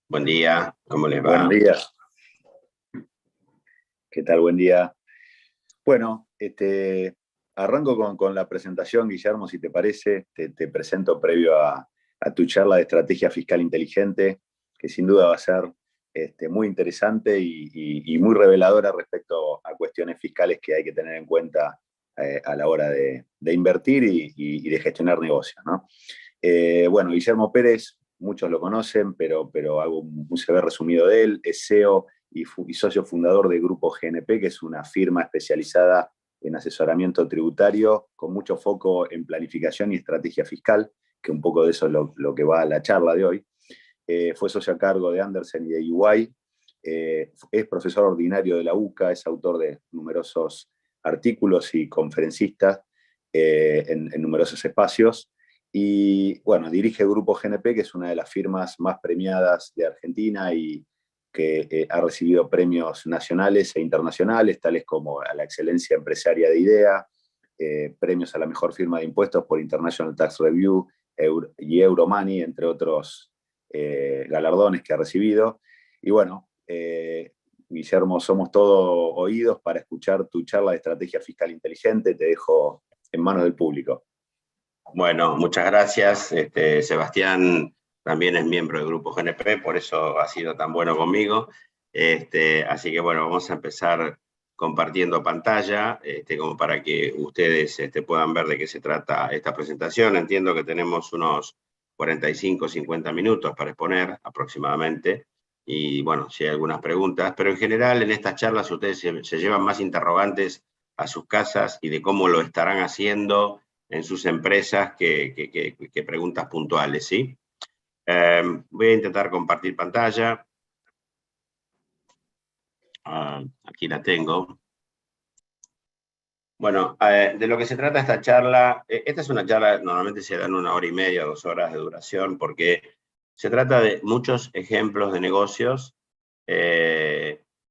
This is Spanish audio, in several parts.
Buen día, ¿cómo les va? Buenos días. ¿Qué tal? Buen día. Bueno, arranco con la presentación, Guillermo, si te parece. Te presento previo a tu charla de estrategia fiscal inteligente, que sin duda va a ser muy interesante y muy reveladora respecto a cuestiones fiscales que hay que tener en cuenta a la hora de invertir y de gestionar negocios, ¿no? Bueno, Guillermo Pérez, muchos lo conocen, pero hago un CV resumido de él. Es CEO y socio fundador de Grupo GNP, que es una firma especializada en asesoramiento tributario con mucho foco en planificación y estrategia fiscal, que un poco de eso es lo que va a la charla de hoy. Fue socio a cargo de Andersen y de EY. Es profesor ordinario de la UCA, es autor de numerosos artículos y conferencistas en numerosos espacios. Y bueno, dirige el Grupo GNP, que es una de las firmas más premiadas de Argentina y que ha recibido premios nacionales e internacionales, tales como a la excelencia empresaria de IDEA, premios a la mejor firma de impuestos por International Tax Review y Euromoney, entre otros galardones que ha recibido. Y bueno, Guillermo, somos todos oídos para escuchar tu charla de estrategia fiscal inteligente. Te dejo en manos del público. Bueno, muchas gracias. Sebastián también es miembro del Grupo GNP, por eso ha sido tan bueno conmigo. Así que bueno, vamos a empezar compartiendo pantalla, como para que ustedes puedan ver de qué se trata esta presentación. Entiendo que tenemos unos 45, 50 minutos para exponer aproximadamente. Y bueno, si hay algunas preguntas, pero en general en estas charlas ustedes se llevan más interrogantes a sus casas y de cómo lo estarán haciendo en sus empresas que preguntas puntuales, ¿sí? Voy a intentar compartir pantalla. Aquí la tengo. Bueno, de lo que se trata esta charla, esta es una charla, normalmente se dan 1 hora y media, 2 horas de duración, porque se trata de muchos ejemplos de negocios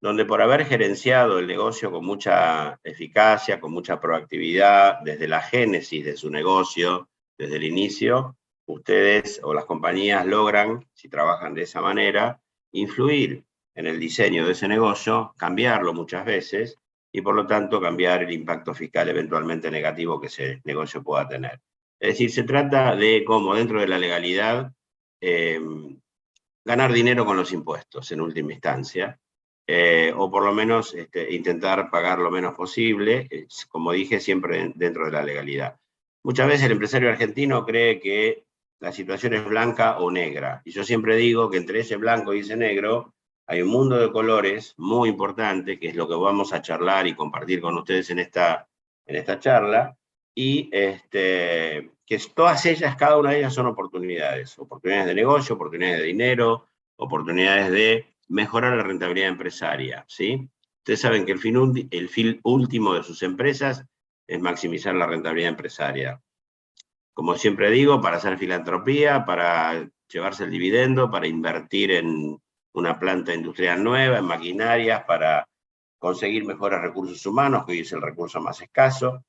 donde por haber gerenciado el negocio con mucha eficacia, con mucha proactividad, desde la génesis de su negocio, desde el inicio, ustedes o las compañías logran, si trabajan de esa manera, influir en el diseño de ese negocio, cambiarlo muchas veces, y por lo tanto cambiar el impacto fiscal eventualmente negativo que ese negocio pueda tener. Es decir, se trata de cómo dentro de la legalidad ganar dinero con los impuestos en última instancia, o por lo menos intentar pagar lo menos posible, como dije, siempre dentro de la legalidad. Muchas veces el empresario argentino cree que la situación es blanca o negra, y yo siempre digo que entre ese blanco y ese negro hay un mundo de colores muy importante, que es lo que vamos a charlar y compartir con ustedes en esta charla, y que todas ellas, cada una de ellas son oportunidades de negocio, oportunidades de dinero, oportunidades de mejorar la rentabilidad empresaria, ¿sí? Ustedes saben que el fin último de sus empresas es maximizar la rentabilidad empresaria. Como siempre digo, para hacer filantropía, para llevarse el dividendo, para invertir en una planta industrial nueva, en maquinarias, para conseguir mejores recursos humanos, que hoy es el recurso más escaso.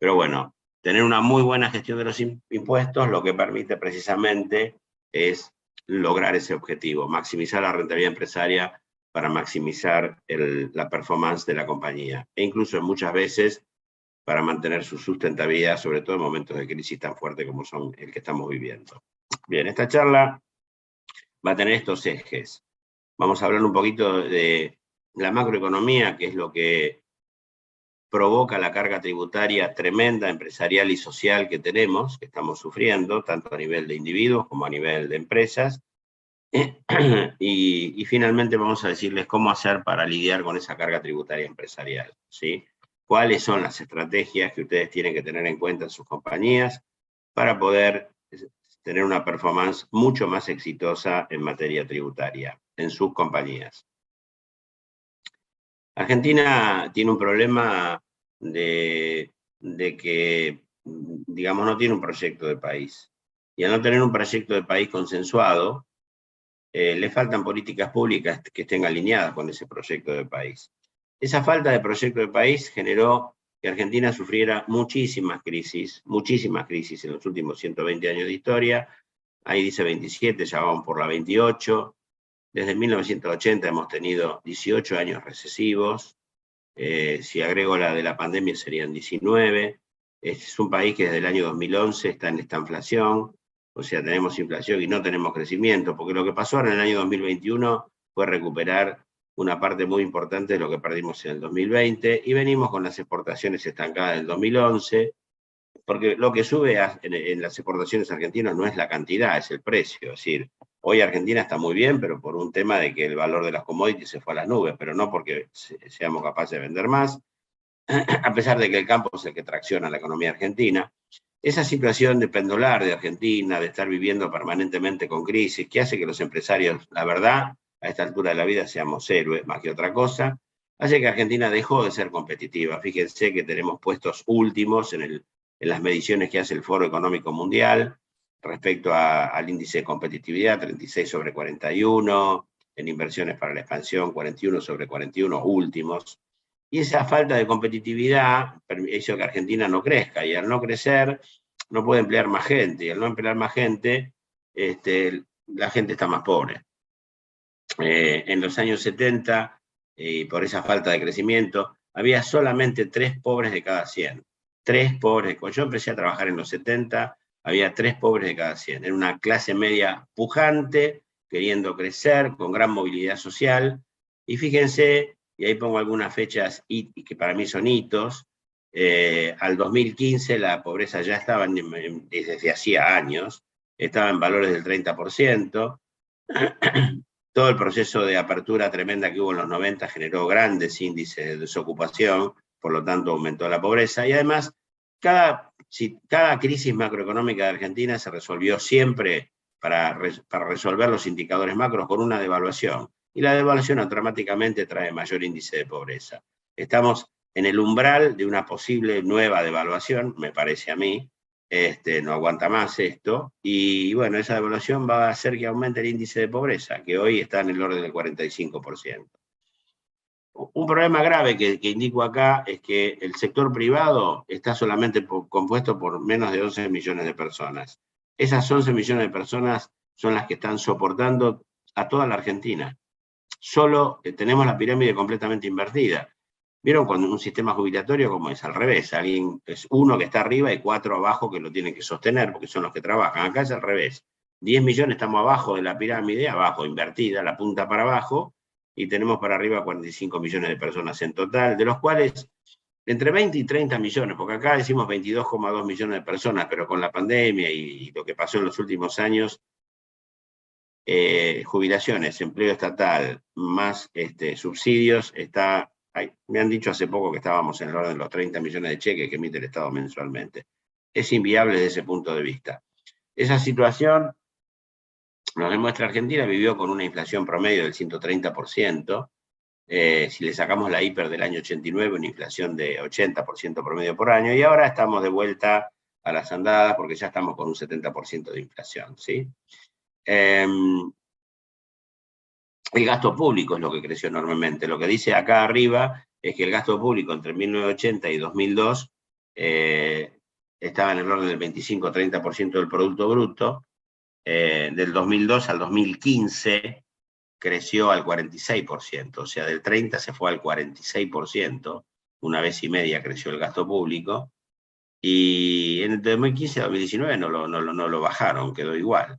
Pero bueno, tener una muy buena gestión de los impuestos lo que permite precisamente es lograr ese objetivo, maximizar la rentabilidad empresaria para maximizar la performance de la compañía. E incluso muchas veces para mantener su sustentabilidad, sobre todo en momentos de crisis tan fuertes como son el que estamos viviendo. Bien, esta charla va a tener estos ejes. Vamos a hablar un poquito de la macroeconomía, que es lo que provoca la carga tributaria tremenda, empresarial y social que tenemos, que estamos sufriendo, tanto a nivel de individuos como a nivel de empresas. Y finalmente vamos a decirles cómo hacer para lidiar con esa carga tributaria empresarial, ¿sí? ¿Cuáles son las estrategias que ustedes tienen que tener en cuenta en sus compañías para poder tener una performance mucho más exitosa en materia tributaria en sus compañías? Argentina tiene un problema de que, digamos, no tiene un proyecto de país. Y al no tener un proyecto de país consensuado, le faltan políticas públicas que estén alineadas con ese proyecto de país. Esa falta de proyecto de país generó que Argentina sufriera muchísimas crisis en los últimos 120 años de historia, ahí dice 27, ya vamos por la 28. Desde 1980 hemos tenido 18 años recesivos. Si agrego la de la pandemia serían 19. Es un país que desde el año 2011 está en esta inflación, o sea, tenemos inflación y no tenemos crecimiento, porque lo que pasó ahora en el año 2021 fue recuperar una parte muy importante de lo que perdimos en el 2020, y venimos con las exportaciones estancadas del 2011, porque lo que sube en las exportaciones argentinas no es la cantidad, es el precio. Es decir, hoy Argentina está muy bien, pero por un tema de que el valor de las commodities se fue a las nubes, pero no porque seamos capaces de vender más, a pesar de que el campo es el que tracciona la economía argentina. Esa situación de pendular de Argentina, de estar viviendo permanentemente con crisis, que hace que los empresarios, la verdad, a esta altura de la vida seamos héroes más que otra cosa, hace que Argentina dejó de ser competitiva. Fíjense que tenemos puestos últimos en las mediciones que hace el Foro Económico Mundial respecto al índice de competitividad, 36 sobre 41, en inversiones para la expansión, 41 sobre 41 últimos. Y esa falta de competitividad hizo que Argentina no crezca, y al no crecer no puede emplear más gente, y al no emplear más gente, la gente está más pobre. En los años 70, por esa falta de crecimiento, había solamente 3 pobres de cada 100. 3 pobres. Cuando yo empecé a trabajar en los 70, había 3 pobres de cada 100. Era una clase media pujante, queriendo crecer, con gran movilidad social. Y fíjense, y ahí pongo algunas fechas que para mí son hitos, al 2015 la pobreza ya estaba, desde hacía años, estaba en valores del 30%. Todo el proceso de apertura tremenda que hubo en los 90 generó grandes índices de desocupación, por lo tanto aumentó la pobreza, y además cada crisis macroeconómica de Argentina se resolvió siempre para resolver los indicadores macros con una devaluación, y la devaluación automáticamente trae mayor índice de pobreza. Estamos en el umbral de una posible nueva devaluación, me parece a mí. No aguanta más esto, y bueno, esa devaluación va a hacer que aumente el índice de pobreza, que hoy está en el orden del 45%. Un problema grave que indico acá es que el sector privado está solamente compuesto por menos de 11 millones de personas. Esas 11 millones de personas son las que están soportando a toda la Argentina. Solo tenemos la pirámide completamente invertida. ¿Vieron cuando un sistema jubilatorio como es al revés? Alguien es uno que está arriba y 4 abajo que lo tienen que sostener porque son los que trabajan. Acá es al revés. 10 millones estamos abajo de la pirámide, abajo, invertida, la punta para abajo, y tenemos para arriba 45 millones de personas en total, de los cuales entre 20 y 30 millones, porque acá decimos 22,2 millones de personas, pero con la pandemia y lo que pasó en los últimos años, jubilaciones, empleo estatal, más subsidios, me han dicho hace poco que estábamos en el orden de los 30 millones de cheques que emite el Estado mensualmente. Es inviable desde ese punto de vista. Esa situación nos demuestra Argentina vivió con una inflación promedio del 130%. Si le sacamos la hiper del año 89, una inflación de 80% promedio por año, y ahora estamos de vuelta a las andadas porque ya estamos con un 70% de inflación, ¿sí? El gasto público es lo que creció enormemente. Lo que dice acá arriba es que el gasto público entre 1980 y 2002 estaba en el orden del 25-30% del Producto Bruto. Del 2002 al 2015 creció al 46%, o sea, del 30% se fue al 46%, una vez y media creció el gasto público, y en el 2015 a 2019 no lo bajaron, quedó igual.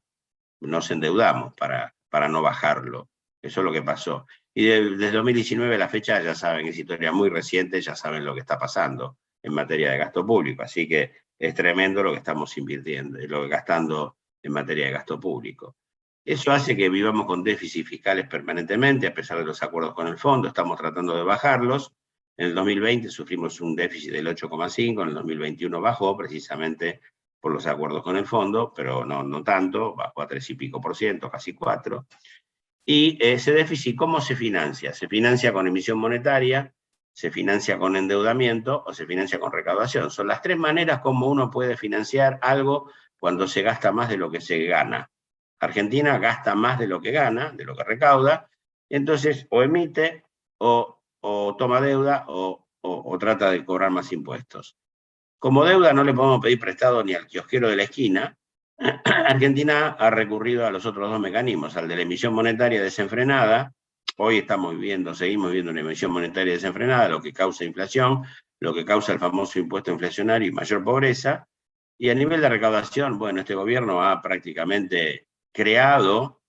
Nos endeudamos para no bajarlo. Eso es lo que pasó. Y desde 2019 a la fecha, ya saben, es historia muy reciente, ya saben lo que está pasando en materia de gasto público. Así que es tremendo lo que estamos invirtiendo, gastando en materia de gasto público. Eso hace que vivamos con déficits fiscales permanentemente, a pesar de los acuerdos con el fondo. Estamos tratando de bajarlos. En el 2020 sufrimos un déficit del 8,5, en el 2021 bajó precisamente por los acuerdos con el fondo, pero no tanto, bajó a 3 y pico %, casi 4. Y ese déficit, ¿cómo se financia? Se financia con emisión monetaria, se financia con endeudamiento o se financia con recaudación. Son las 3 maneras como uno puede financiar algo cuando se gasta más de lo que se gana. Argentina gasta más de lo que gana, de lo que recauda, entonces o emite o toma deuda o trata de cobrar más impuestos. Como deuda no le podemos pedir prestado ni al kiosquero de la esquina, Argentina ha recurrido a los otros dos mecanismos, al de la emisión monetaria desenfrenada. Hoy seguimos viendo una emisión monetaria desenfrenada, lo que causa inflación, lo que causa el famoso impuesto inflacionario y mayor pobreza. Y a nivel de recaudación, bueno, este gobierno ha prácticamente creado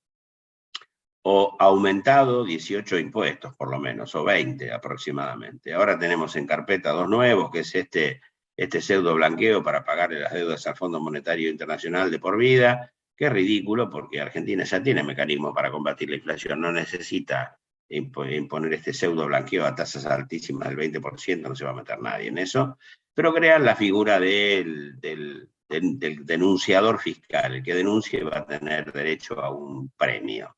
o aumentado 18 impuestos, por lo menos, o 20 aproximadamente. Ahora tenemos en carpeta dos nuevos, que es este pseudo blanqueo para pagarle las deudas al Fondo Monetario Internacional de por vida, que es ridículo porque Argentina ya tiene mecanismos para combatir la inflación, no necesita imponer este pseudo blanqueo a tasas altísimas del 20%, no se va a meter nadie en eso, pero crean la figura del denunciador fiscal. El que denuncie va a tener derecho a un premio,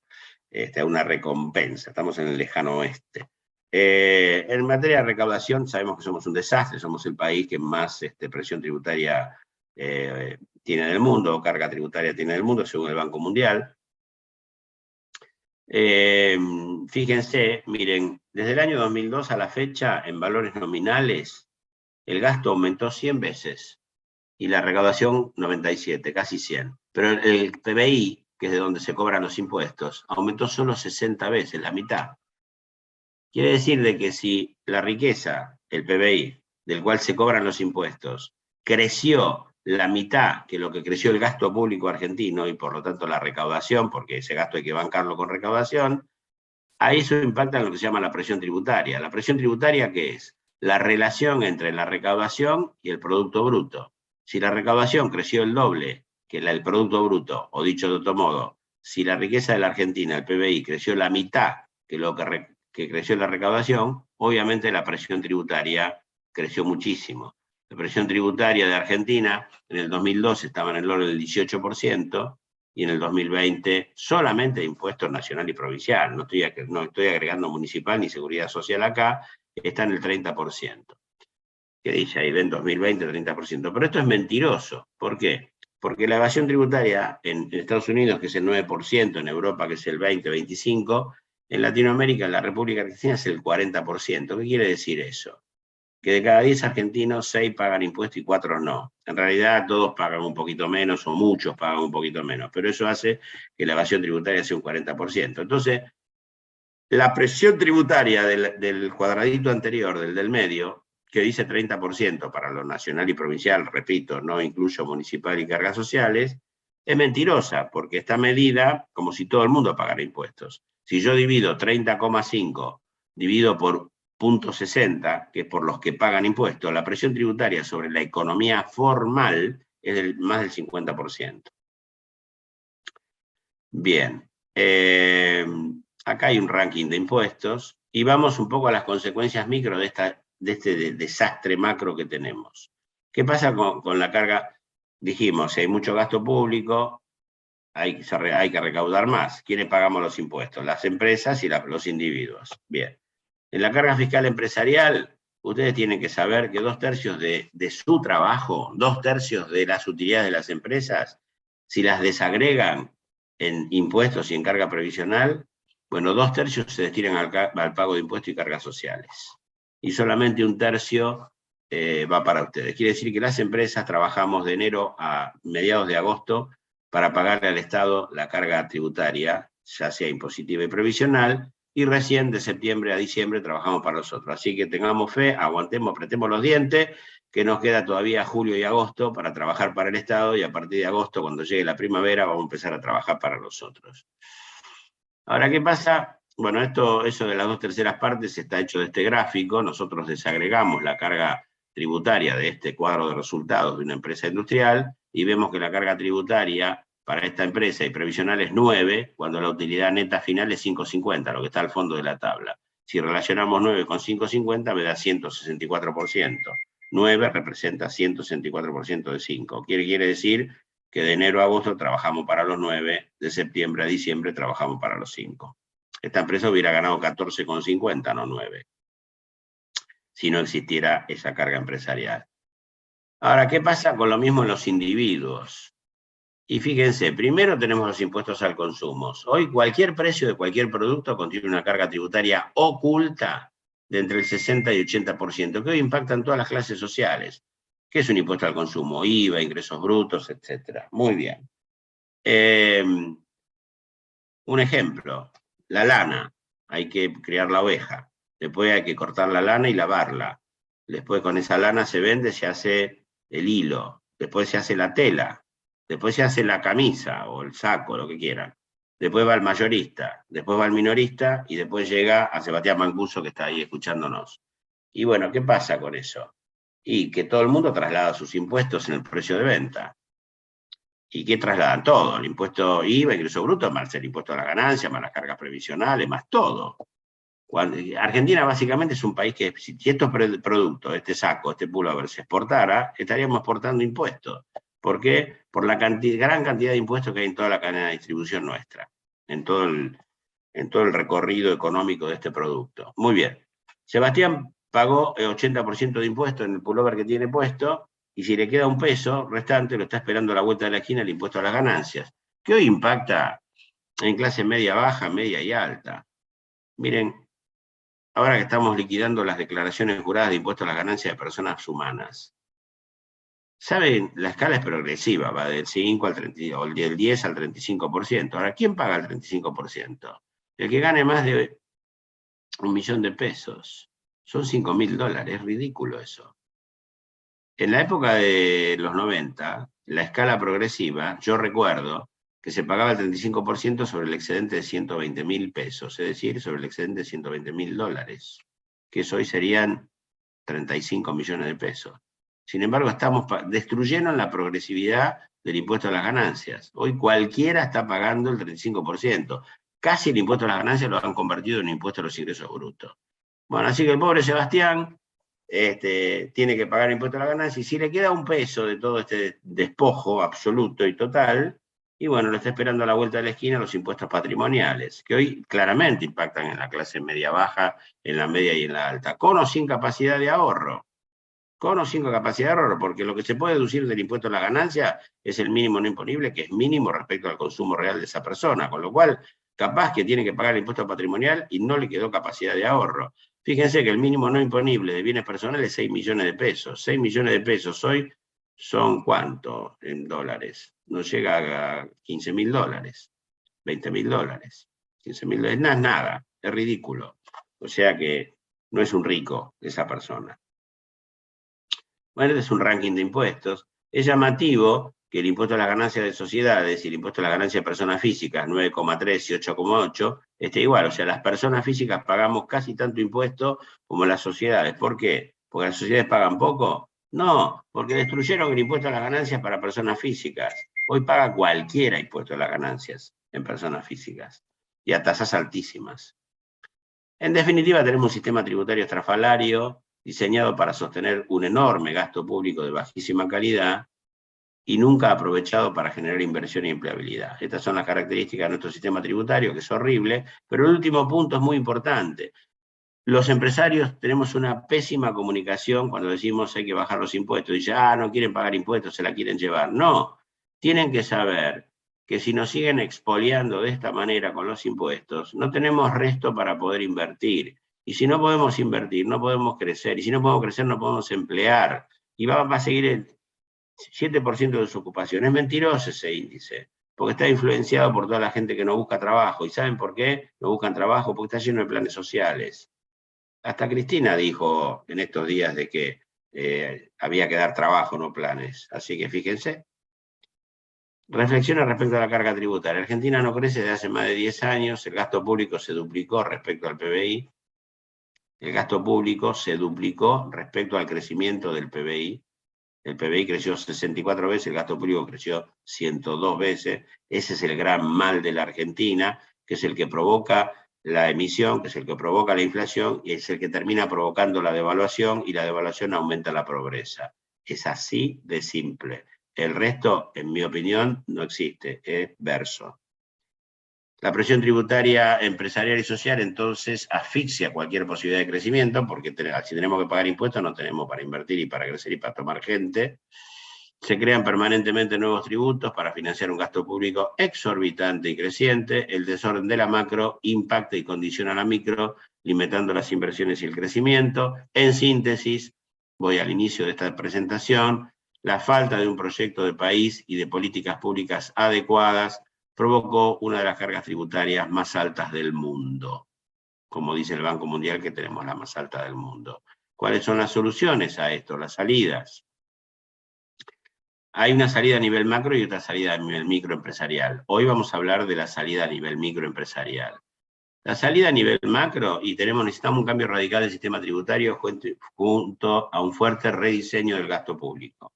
a una recompensa. Estamos en el lejano oeste. En materia de recaudación, sabemos que somos un desastre, somos el país que más presión tributaria tiene en el mundo, o carga tributaria tiene en el mundo, según el Banco Mundial. Fíjense, miren, desde el año 2002 a la fecha, en valores nominales, el gasto aumentó 100 veces y la recaudación 97, casi 100. Pero el PBI, que es de donde se cobran los impuestos, aumentó solo 60 veces, la mitad. Quiere decir de que si la riqueza, el PBI, del cual se cobran los impuestos, creció la mitad que lo que creció el gasto público argentino y por lo tanto la recaudación, porque ese gasto hay que bancarlo con recaudación, a eso impacta en lo que se llama la presión tributaria. ¿La presión tributaria qué es? La relación entre la recaudación y el Producto Bruto. Si la recaudación creció el doble que el Producto Bruto, o dicho de otro modo, si la riqueza de la Argentina, el PBI, creció la mitad que lo que creció la recaudación, obviamente la presión tributaria creció muchísimo. La presión tributaria de Argentina en el 2012 estaba en el orden del 18%, y en el 2020 solamente impuestos nacional y provincial, no estoy agregando municipal ni seguridad social acá, está en el 30%. ¿Qué dice ahí? En 2020 30%. Pero esto es mentiroso. ¿Por qué? Porque la evasión tributaria en Estados Unidos, que es el 9%, en Europa, que es el 20-25%, en Latinoamérica, en la República Argentina, es el 40%. ¿Qué quiere decir eso? Que de cada 10 argentinos, 6 pagan impuestos y 4 no. En realidad todos pagan un poquito menos o muchos pagan un poquito menos, pero eso hace que la evasión tributaria sea un 40%. Entonces, la presión tributaria del cuadradito anterior, del medio, que dice 30% para lo nacional y provincial, repito, no incluyo municipal y cargas sociales, es mentirosa, porque está medida como si todo el mundo pagara impuestos. Si yo divido 30,5 divido por 0,60, que es por los que pagan impuestos, la presión tributaria sobre la economía formal es más del 50%. Bien, acá hay un ranking de impuestos y vamos un poco a las consecuencias micro de este desastre macro que tenemos. ¿Qué pasa con la carga? Dijimos, si hay mucho gasto público, hay que recaudar más. ¿Quiénes pagamos los impuestos? Las empresas y los individuos. Bien. En la carga fiscal empresarial, ustedes tienen que saber que 2/3 de su trabajo, 2/3 de las utilidades de las empresas, si las desagregan en impuestos y en carga previsional, bueno, 2/3 se destinan al pago de impuestos y cargas sociales. Y solamente 1/3 va para ustedes. Quiere decir que las empresas trabajamos de enero a mediados de agosto para pagarle al Estado la carga tributaria, ya sea impositiva y previsional, y recién de septiembre a diciembre trabajamos para los otros. Así que tengamos fe, aguantemos, apretemos los dientes, que nos queda todavía julio y agosto para trabajar para el Estado, y a partir de agosto, cuando llegue la primavera, vamos a empezar a trabajar para los otros. Ahora, ¿qué pasa? Bueno, eso de las 2/3 partes está hecho de este gráfico. Nosotros desagregamos la carga tributaria de este cuadro de resultados de una empresa industrial y vemos que la carga tributaria para esta empresa y previsional es 9, cuando la utilidad neta final es 5,50, lo que está al fondo de la tabla. Si relacionamos 9 con 5,50 me da 164%. 9 representa 164% de 5. Quiere decir que de enero a agosto trabajamos para los 9, de septiembre a diciembre trabajamos para los 5. Esta empresa hubiera ganado 14,50, no 9, si no existiera esa carga empresarial. Ahora, ¿qué pasa con lo mismo en los individuos? Y fíjense, primero tenemos los impuestos al consumo. Hoy cualquier precio de cualquier producto contiene una carga tributaria oculta de entre el 60 y 80%, que hoy impacta en todas las clases sociales. ¿Qué es un impuesto al consumo? IVA, ingresos brutos, etc. Muy bien. Un ejemplo, la lana, hay que criar la oveja, después hay que cortar la lana y lavarla, después con esa lana se vende, se hace el hilo, después se hace la tela, después se hace la camisa o el saco, lo que quieran, después va el mayorista, después va el minorista y después llega a Sebastián Mancuso que está ahí escuchándonos. Y bueno, ¿qué pasa con eso? Y que todo el mundo traslada sus impuestos en el precio de venta. ¿Y qué trasladan? Todo, el impuesto IVA, ingreso bruto, más el impuesto a la ganancia, más las cargas previsionales, más todo. Argentina básicamente es un país que si estos productos, este saco, este pullover se exportara, estaríamos exportando impuestos. ¿Por qué? Por la gran cantidad de impuestos que hay en toda la cadena de distribución nuestra, en todo el recorrido económico de este producto. Muy bien. Sebastián pagó el 80% de impuestos en el pullover que tiene puesto, y si le queda un peso restante, lo está esperando a la vuelta de la esquina el impuesto a las ganancias, que hoy impacta en clase media baja, media y alta. Miren, ahora que estamos liquidando las declaraciones juradas de impuestos a las ganancias de personas humanas, ¿saben? La escala es progresiva, va del 5 al 30, o del 10 al 35%. Ahora, ¿quién paga el 35%? El que gane más de $1.000.000. Son $5.000, es ridículo eso. En la época de los 90, la escala progresiva, yo recuerdo que se pagaba el 35% sobre el excedente de 120.000 pesos, es decir, sobre el excedente de $120.000, que eso hoy serían 35 millones de pesos. Sin embargo, estamos destruyendo la progresividad del impuesto a las ganancias. Hoy cualquiera está pagando el 35%. Casi el impuesto a las ganancias lo han convertido en impuesto a los ingresos brutos. Bueno, así que el pobre Sebastián tiene que pagar impuesto a la ganancia, y si le queda un peso de todo este despojo absoluto y total, y bueno, lo está esperando a la vuelta de la esquina los impuestos patrimoniales, que hoy claramente impactan en la clase media-baja, en la media y en la alta, con o sin capacidad de ahorro. Con o sin capacidad de ahorro, porque lo que se puede deducir del impuesto a la ganancia es el mínimo no imponible, que es mínimo respecto al consumo real de esa persona, con lo cual capaz que tiene que pagar el impuesto patrimonial y no le quedó capacidad de ahorro. Fíjense que el mínimo no imponible de bienes personales es 6 millones de pesos. 6 millones de pesos hoy son ¿cuánto en dólares? No llega a $15.000, $20.000. 15.000 no es nada, es ridículo. O sea que no es un rico esa persona. Bueno, este es un ranking de impuestos. Es llamativo que el impuesto a las ganancias de sociedades y el impuesto a las ganancias de personas físicas, 9,3 y 8,8, esté igual. O sea, las personas físicas pagamos casi tanto impuesto como las sociedades. ¿Por qué? ¿Porque las sociedades pagan poco? No, porque destruyeron el impuesto a las ganancias para personas físicas. Hoy paga cualquiera impuesto a las ganancias en personas físicas, y a tasas altísimas. En definitiva, tenemos un sistema tributario estrafalario diseñado para sostener un enorme gasto público de bajísima calidad y nunca aprovechado para generar inversión y empleabilidad. Estas son las características de nuestro sistema tributario, que es horrible, pero el último punto es muy importante. Los empresarios tenemos una pésima comunicación cuando decimos hay que bajar los impuestos. Dicen, no quieren pagar impuestos, se la quieren llevar. No, tienen que saber que si nos siguen expoliando de esta manera con los impuestos, no tenemos resto para poder invertir. Y si no podemos invertir, no podemos crecer. Y si no podemos crecer, no podemos emplear. Y va a seguir el 7% de desocupación. Es mentiroso ese índice, porque está influenciado por toda la gente que no busca trabajo. ¿Y saben por qué no buscan trabajo? Porque está lleno de planes sociales. Hasta Cristina dijo en estos días de que había que dar trabajo, no planes. Así que fíjense. Reflexiones respecto a la carga tributaria. Argentina no crece desde hace más de 10 años, el gasto público se duplicó respecto al PBI. El gasto público se duplicó respecto al crecimiento del PBI. El PBI creció 64 veces, el gasto público creció 102 veces. Ese es el gran mal de la Argentina, que es el que provoca la emisión, que es el que provoca la inflación, y es el que termina provocando la devaluación, y la devaluación aumenta la pobreza. Es así de simple. El resto, en mi opinión, no existe, es verso. La presión tributaria empresarial y social entonces asfixia cualquier posibilidad de crecimiento, porque si tenemos que pagar impuestos no tenemos para invertir y para crecer y para tomar gente. Se crean permanentemente nuevos tributos para financiar un gasto público exorbitante y creciente. El desorden de la macro impacta y condiciona a la micro, limitando las inversiones y el crecimiento. En síntesis, voy al inicio de esta presentación, La falta de un proyecto de país y de políticas públicas adecuadas provocó una de las cargas tributarias más altas del mundo. Como dice el Banco Mundial, que tenemos la más alta del mundo. ¿Cuáles son las soluciones a esto? Las salidas. Hay una salida a nivel macro y otra salida a nivel microempresarial. Hoy vamos a hablar de la salida a nivel microempresarial. La salida a nivel macro, y necesitamos un cambio radical del sistema tributario junto a un fuerte rediseño del gasto público.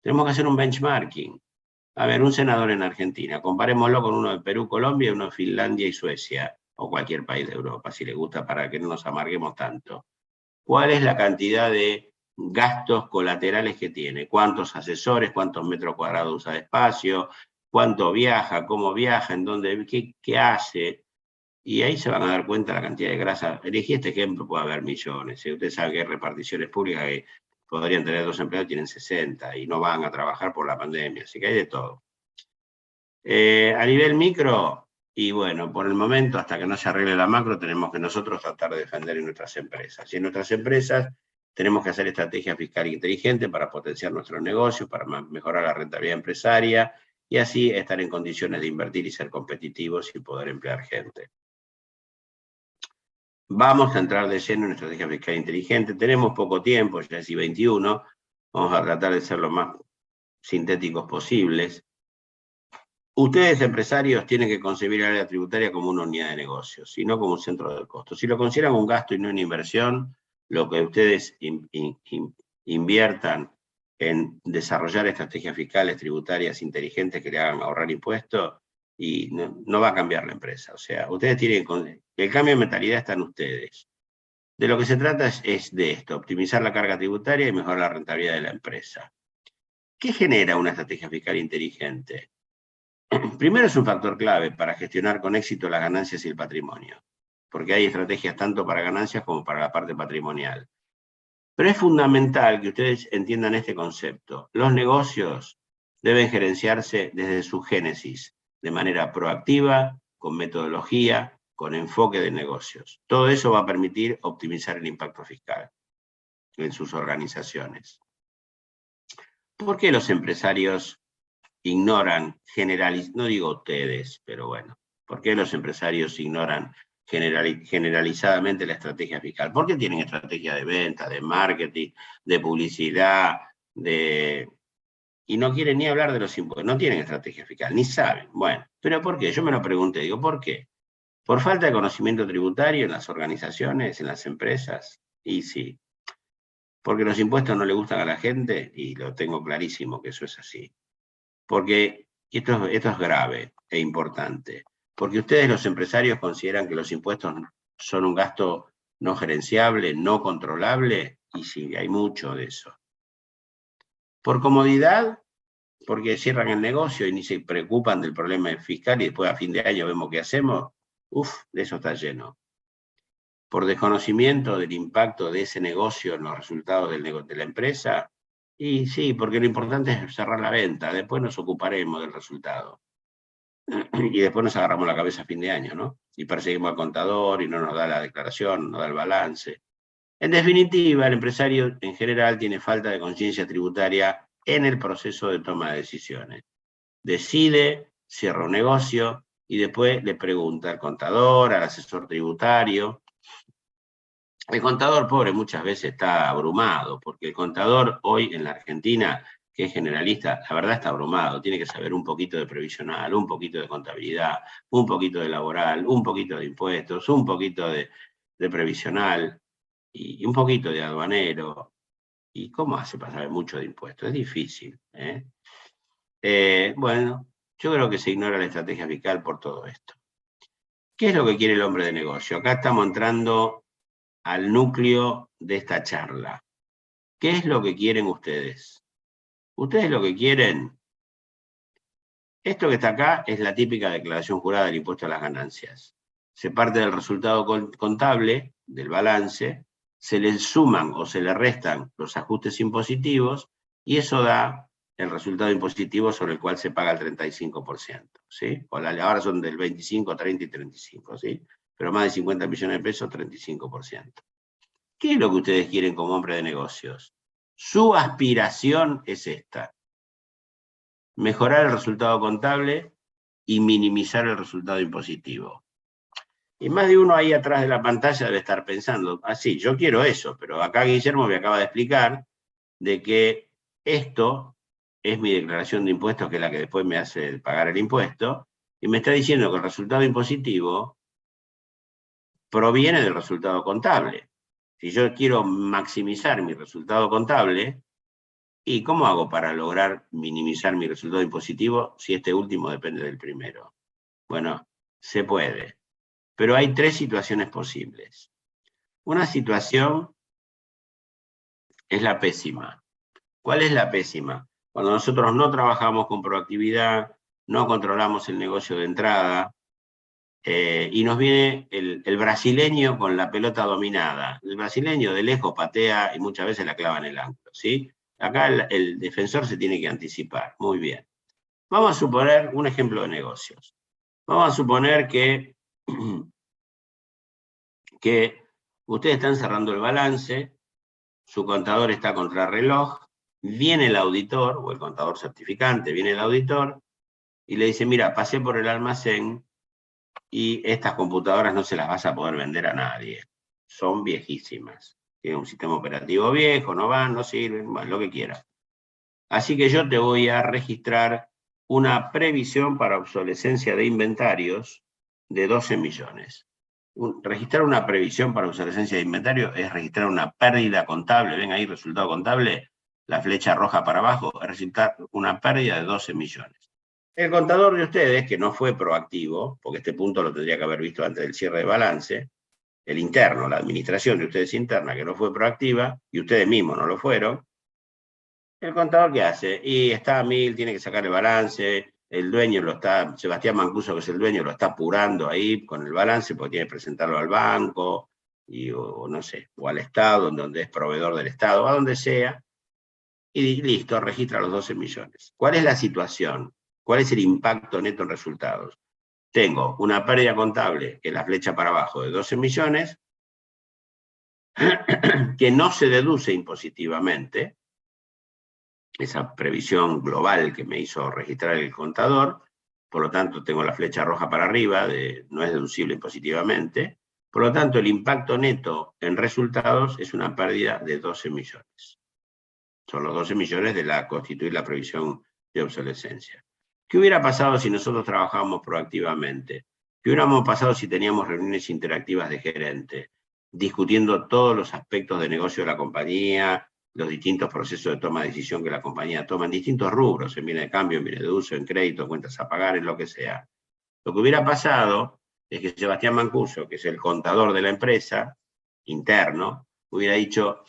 Tenemos que hacer un benchmarking. A ver, un senador en Argentina, comparémoslo con uno de Perú, Colombia, y uno de Finlandia y Suecia, o cualquier país de Europa, si le gusta, para que no nos amarguemos tanto. ¿Cuál es la cantidad de gastos colaterales que tiene? ¿Cuántos asesores, cuántos metros cuadrados usa de espacio? ¿Cuánto viaja? ¿Cómo viaja? ¿En dónde? ¿Qué hace? Y ahí se van a dar cuenta la cantidad de grasa. Elegí este ejemplo, puede haber millones. Usted sabe que hay reparticiones públicas que podrían tener 2 empleados, tienen 60 y no van a trabajar por la pandemia, así que hay de todo. A nivel micro, y bueno, por el momento, hasta que no se arregle la macro, tenemos que nosotros tratar de defender en nuestras empresas. Y en nuestras empresas tenemos que hacer estrategia fiscal inteligente para potenciar nuestros negocios, para mejorar la rentabilidad empresaria, y así estar en condiciones de invertir y ser competitivos y poder emplear gente. Vamos a entrar de lleno en estrategia fiscal inteligente. Tenemos poco tiempo, ya es I-21. Vamos a tratar de ser lo más sintéticos posibles. Ustedes, empresarios, tienen que concebir el área tributaria como una unidad de negocios, y no como un centro de costo. Si lo consideran un gasto y no una inversión, lo que ustedes inviertan en desarrollar estrategias fiscales tributarias inteligentes que le hagan ahorrar impuestos, y no va a cambiar la empresa. O sea, ustedes tienen, el cambio de mentalidad está en ustedes. De lo que se trata es de esto, optimizar la carga tributaria y mejorar la rentabilidad de la empresa. ¿Qué genera una estrategia fiscal inteligente? Primero, es un factor clave para gestionar con éxito las ganancias y el patrimonio, porque hay estrategias tanto para ganancias como para la parte patrimonial. Pero es fundamental que ustedes entiendan este concepto. Los negocios deben gerenciarse desde su génesis, de manera proactiva, con metodología, con enfoque de negocios. Todo eso va a permitir optimizar el impacto fiscal en sus organizaciones. ¿Por qué los empresarios ignoran no digo ustedes, pero bueno, ¿por qué los empresarios ignoran generalizadamente la estrategia fiscal? ¿Por qué tienen estrategia de venta, de marketing, de publicidad, y no quieren ni hablar de los impuestos? No tienen estrategia fiscal, ni saben. Bueno, ¿pero por qué? Yo me lo pregunté, digo, ¿por qué? ¿Por falta de conocimiento tributario en las organizaciones, en las empresas? Y sí. ¿Porque los impuestos no le gustan a la gente? Y lo tengo clarísimo que eso es así. Porque esto es grave e importante. Porque ustedes, los empresarios, consideran que los impuestos son un gasto no gerenciable, no controlable, y sí, hay mucho de eso. Por comodidad, porque cierran el negocio y ni se preocupan del problema fiscal y después a fin de año vemos qué hacemos. De eso está lleno. Por desconocimiento del impacto de ese negocio en los resultados de la empresa. Y sí, porque lo importante es cerrar la venta, después nos ocuparemos del resultado. Y después nos agarramos la cabeza a fin de año, ¿no? Y perseguimos al contador y no nos da la declaración, no nos da el balance. En definitiva, el empresario en general tiene falta de conciencia tributaria en el proceso de toma de decisiones. Decide, cierra un negocio y después le pregunta al contador, al asesor tributario. El contador pobre muchas veces está abrumado, porque el contador hoy en la Argentina, que es generalista, la verdad está abrumado. Tiene que saber un poquito de previsional, un poquito de contabilidad, un poquito de laboral, un poquito de impuestos, un poquito de previsional y un poquito de aduanero. ¿Y cómo hace para saber mucho de impuestos? Es difícil. Bueno, yo creo que se ignora la estrategia fiscal por todo esto. ¿Qué es lo que quiere el hombre de negocio? Acá estamos entrando al núcleo de esta charla. ¿Qué es lo que quieren ustedes? Ustedes lo que quieren, esto que está acá es la típica declaración jurada del impuesto a las ganancias. Se parte del resultado contable, del balance, se le suman o se le restan los ajustes impositivos y eso da el resultado impositivo sobre el cual se paga el 35%. ¿Sí? Ahora son del 25, 30 y 35, ¿sí? Pero más de 50 millones de pesos, 35%. ¿Qué es lo que ustedes quieren como hombre de negocios? Su aspiración es esta: mejorar el resultado contable y minimizar el resultado impositivo. Y más de uno ahí atrás de la pantalla debe estar pensando, sí, yo quiero eso, pero acá Guillermo me acaba de explicar de que esto es mi declaración de impuestos, que es la que después me hace pagar el impuesto, y me está diciendo que el resultado impositivo proviene del resultado contable. Si yo quiero maximizar mi resultado contable, ¿y cómo hago para lograr minimizar mi resultado impositivo si este último depende del primero? Bueno, se puede, pero hay tres situaciones posibles. Una situación es la pésima. ¿Cuál es la pésima? Cuando nosotros no trabajamos con proactividad, no controlamos el negocio de entrada, y nos viene el brasileño con la pelota dominada. El brasileño de lejos patea y muchas veces la clava en el ángulo, ¿sí? Acá el defensor se tiene que anticipar. Muy bien. Vamos a suponer un ejemplo de negocios. Vamos a suponer que ustedes están cerrando el balance, su contador está contra reloj, viene el auditor, o el contador certificante, viene el auditor, y le dice, mira, pasé por el almacén y estas computadoras no se las vas a poder vender a nadie. Son viejísimas. Tienen un sistema operativo viejo, no van, no sirven, bueno, lo que quieras. Así que yo te voy a registrar una previsión para obsolescencia de inventarios de 12 millones. Registrar una previsión para obsolescencia de inventario es registrar una pérdida contable. Ven ahí, resultado contable, la flecha roja para abajo, es registrar una pérdida de 12 millones. El contador de ustedes, que no fue proactivo, porque este punto lo tendría que haber visto antes del cierre de balance, el interno, la administración de ustedes interna, que no fue proactiva, y ustedes mismos no lo fueron, el contador, ¿qué hace? Y está a 1000, tiene que sacar el balance, el dueño lo está, Sebastián Mancuso, que es el dueño, lo está apurando ahí con el balance, porque tiene que presentarlo al banco, o no sé, o al Estado, donde es proveedor del Estado, a donde sea, y listo, registra los 12 millones. ¿Cuál es la situación? ¿Cuál es el impacto neto en resultados? Tengo una pérdida contable, que es la flecha para abajo, de 12 millones, que no se deduce impositivamente, esa previsión global que me hizo registrar el contador, por lo tanto tengo la flecha roja para arriba, no es deducible impositivamente, por lo tanto el impacto neto en resultados es una pérdida de 12 millones. Son los 12 millones de constituir la previsión de obsolescencia. ¿Qué hubiera pasado si nosotros trabajábamos proactivamente? ¿Qué hubiéramos pasado si teníamos reuniones interactivas de gerente, discutiendo todos los aspectos de negocio de la compañía, los distintos procesos de toma de decisión que la compañía toma en distintos rubros, en bienes de cambio, en bienes de uso, en crédito, cuentas a pagar, en lo que sea? Lo que hubiera pasado es que Sebastián Mancuso, que es el contador de la empresa, interno, me hubiera dicho,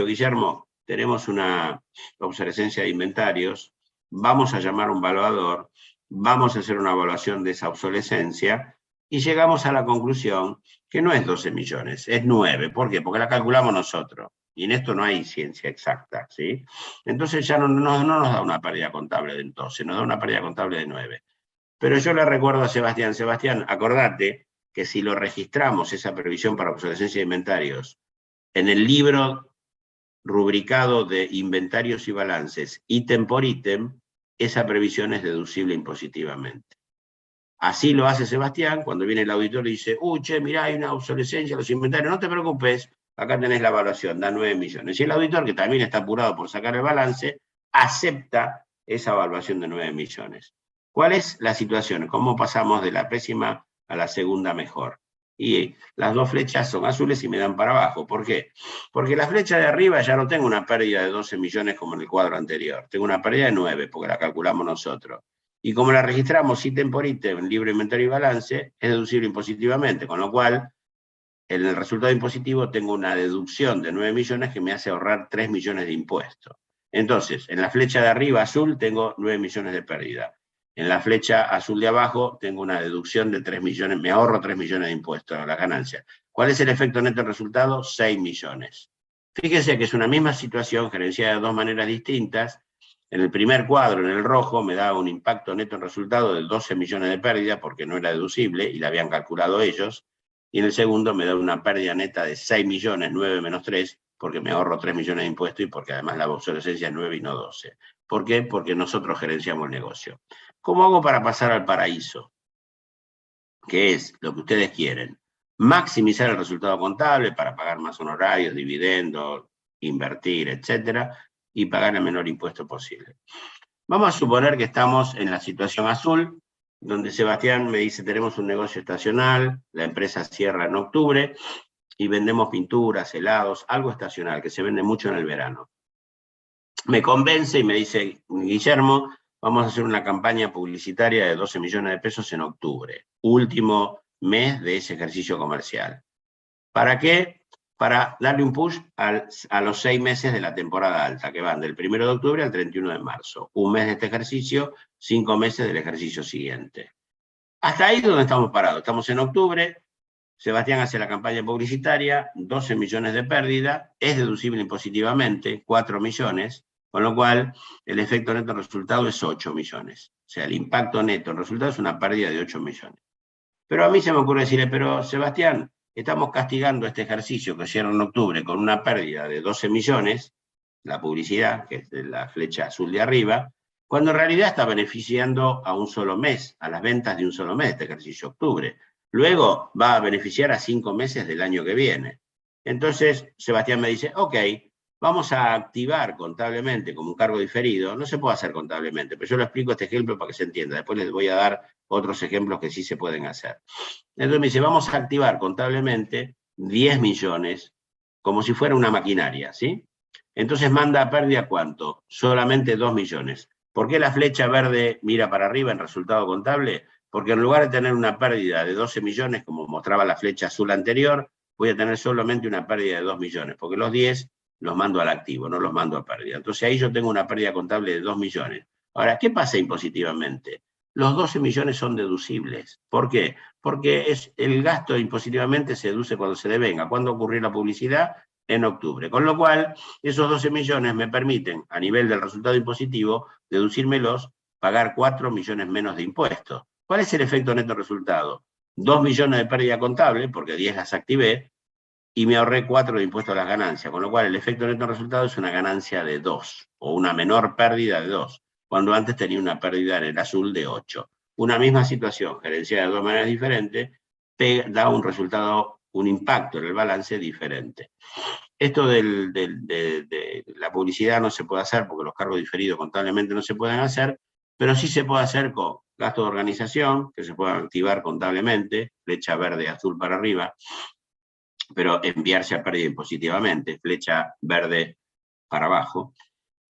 Guillermo, tenemos una obsolescencia de inventarios, vamos a llamar a un valuador, vamos a hacer una evaluación de esa obsolescencia, y llegamos a la conclusión que no es 12 millones, es 9. ¿Por qué? Porque la calculamos nosotros. Y en esto no hay ciencia exacta, ¿sí? Entonces ya no nos da una pérdida contable de 12, nos da una pérdida contable de 9. Pero yo le recuerdo a Sebastián, acordate que si lo registramos, esa previsión para obsolescencia de inventarios, en el libro rubricado de inventarios y balances, ítem por ítem, esa previsión es deducible impositivamente. Así lo hace Sebastián, cuando viene el auditor y dice, che, mirá, hay una obsolescencia de los inventarios, no te preocupes, acá tenés la evaluación, da 9 millones. Y el auditor, que también está apurado por sacar el balance, acepta esa evaluación de 9 millones. ¿Cuál es la situación? ¿Cómo pasamos de la pésima a la segunda mejor? Y las dos flechas son azules y me dan para abajo. ¿Por qué? Porque la flecha de arriba ya no tengo una pérdida de 12 millones como en el cuadro anterior. Tengo una pérdida de 9, porque la calculamos nosotros. Y como la registramos ítem por ítem, libro, inventario y balance, es deducible impositivamente, con lo cual, en el resultado impositivo tengo una deducción de 9 millones que me hace ahorrar 3 millones de impuestos. Entonces, en la flecha de arriba azul tengo 9 millones de pérdida. En la flecha azul de abajo tengo una deducción de 3 millones, me ahorro 3 millones de impuestos a la ganancia. ¿Cuál es el efecto neto del resultado? 6 millones. Fíjense que es una misma situación gerenciada de dos maneras distintas. En el primer cuadro, en el rojo, me da un impacto neto en resultado de 12 millones de pérdida porque no era deducible y la habían calculado ellos. y en el segundo me da una pérdida neta de 6 millones, 9 menos 3, porque me ahorro 3 millones de impuestos y porque además la obsolescencia es 9 y no 12. ¿Por qué? Porque nosotros gerenciamos el negocio. ¿Cómo hago para pasar al paraíso? Que es lo que ustedes quieren. Maximizar el resultado contable para pagar más honorarios, dividendos, invertir, etcétera, y pagar el menor impuesto posible. Vamos a suponer que estamos en la situación azul, donde Sebastián me dice, tenemos un negocio estacional, la empresa cierra en octubre, y vendemos pinturas, helados, algo estacional, que se vende mucho en el verano. Me convence y me dice, Guillermo, vamos a hacer una campaña publicitaria de 12 millones de pesos en octubre, último mes de ese ejercicio comercial. ¿Para qué? Para darle un push a los 6 meses de la temporada alta, que van del 1 de octubre al 31 de marzo. Un mes de este ejercicio, 5 meses del ejercicio siguiente. Hasta ahí es donde estamos parados. Estamos en octubre, Sebastián hace la campaña publicitaria, 12 millones de pérdida, es deducible impositivamente, 4 millones, con lo cual el efecto neto en resultado es 8 millones. O sea, el impacto neto en resultado es una pérdida de 8 millones. Pero a mí se me ocurre decirle, pero Sebastián, estamos castigando este ejercicio que cierra en octubre con una pérdida de 12 millones, la publicidad, que es la flecha azul de arriba, cuando en realidad está beneficiando a un solo mes, a las ventas de un solo mes, este ejercicio octubre. Luego va a beneficiar a 5 meses del año que viene. Entonces, Sebastián me dice, ok, vamos a activar contablemente como un cargo diferido. No se puede hacer contablemente, pero yo lo explico este ejemplo para que se entienda. Después les voy a dar otros ejemplos que sí se pueden hacer. Entonces me dice, vamos a activar contablemente 10 millones, como si fuera una maquinaria, ¿sí? Entonces manda a pérdida ¿cuánto? Solamente 2 millones. ¿Por qué la flecha verde mira para arriba en resultado contable? Porque en lugar de tener una pérdida de 12 millones, como mostraba la flecha azul anterior, voy a tener solamente una pérdida de 2 millones, porque los 10 los mando al activo, no los mando a pérdida. Entonces ahí yo tengo una pérdida contable de 2 millones. Ahora, ¿qué pasa impositivamente? Los 12 millones son deducibles. ¿Por qué? Porque el gasto impositivamente se deduce cuando se devenga. ¿Cuándo ocurrió la publicidad? En octubre. Con lo cual, esos 12 millones me permiten, a nivel del resultado impositivo, deducírmelos, pagar 4 millones menos de impuestos. ¿Cuál es el efecto neto resultado? 2 millones de pérdida contable, porque 10 las activé, y me ahorré 4 de impuestos a las ganancias, con lo cual el efecto neto resultado es una ganancia de 2, o una menor pérdida de 2, cuando antes tenía una pérdida en el azul de 8. Una misma situación, gerenciada de dos maneras diferentes, da un resultado, un impacto en el balance diferente. Esto de la publicidad no se puede hacer porque los cargos diferidos contablemente no se pueden hacer, pero sí se puede hacer con gastos de organización, que se puedan activar contablemente, flecha verde, azul para arriba, pero enviarse a pérdida impositivamente, flecha verde para abajo.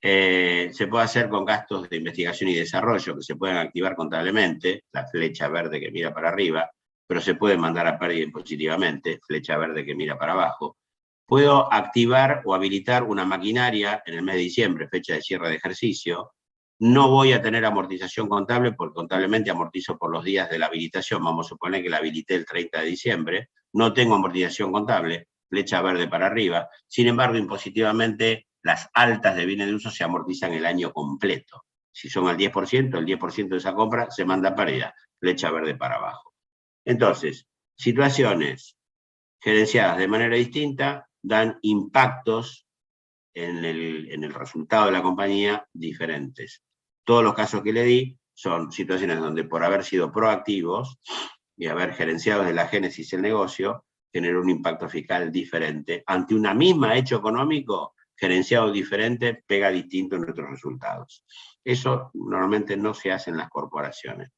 Se puede hacer con gastos de investigación y desarrollo que se pueden activar contablemente, la flecha verde que mira para arriba, pero se puede mandar a pérdida impositivamente, flecha verde que mira para abajo. Puedo activar o habilitar una maquinaria en el mes de diciembre, fecha de cierre de ejercicio. No voy a tener amortización contable porque contablemente amortizo por los días de la habilitación. Vamos a suponer que la habilité el 30 de diciembre. No tengo amortización contable, flecha verde para arriba. Sin embargo, impositivamente, las altas de bienes de uso se amortizan el año completo. Si son al 10%, el 10% de esa compra se manda a pérdida, flecha verde para abajo. Entonces, situaciones gerenciadas de manera distinta dan impactos en el resultado de la compañía diferentes. Todos los casos que le di son situaciones donde por haber sido proactivos y haber gerenciado desde la génesis el negocio, generó un impacto fiscal diferente. Ante una misma hecho económico, gerenciado diferente, pega distinto en nuestros resultados. Eso normalmente no se hace en las corporaciones.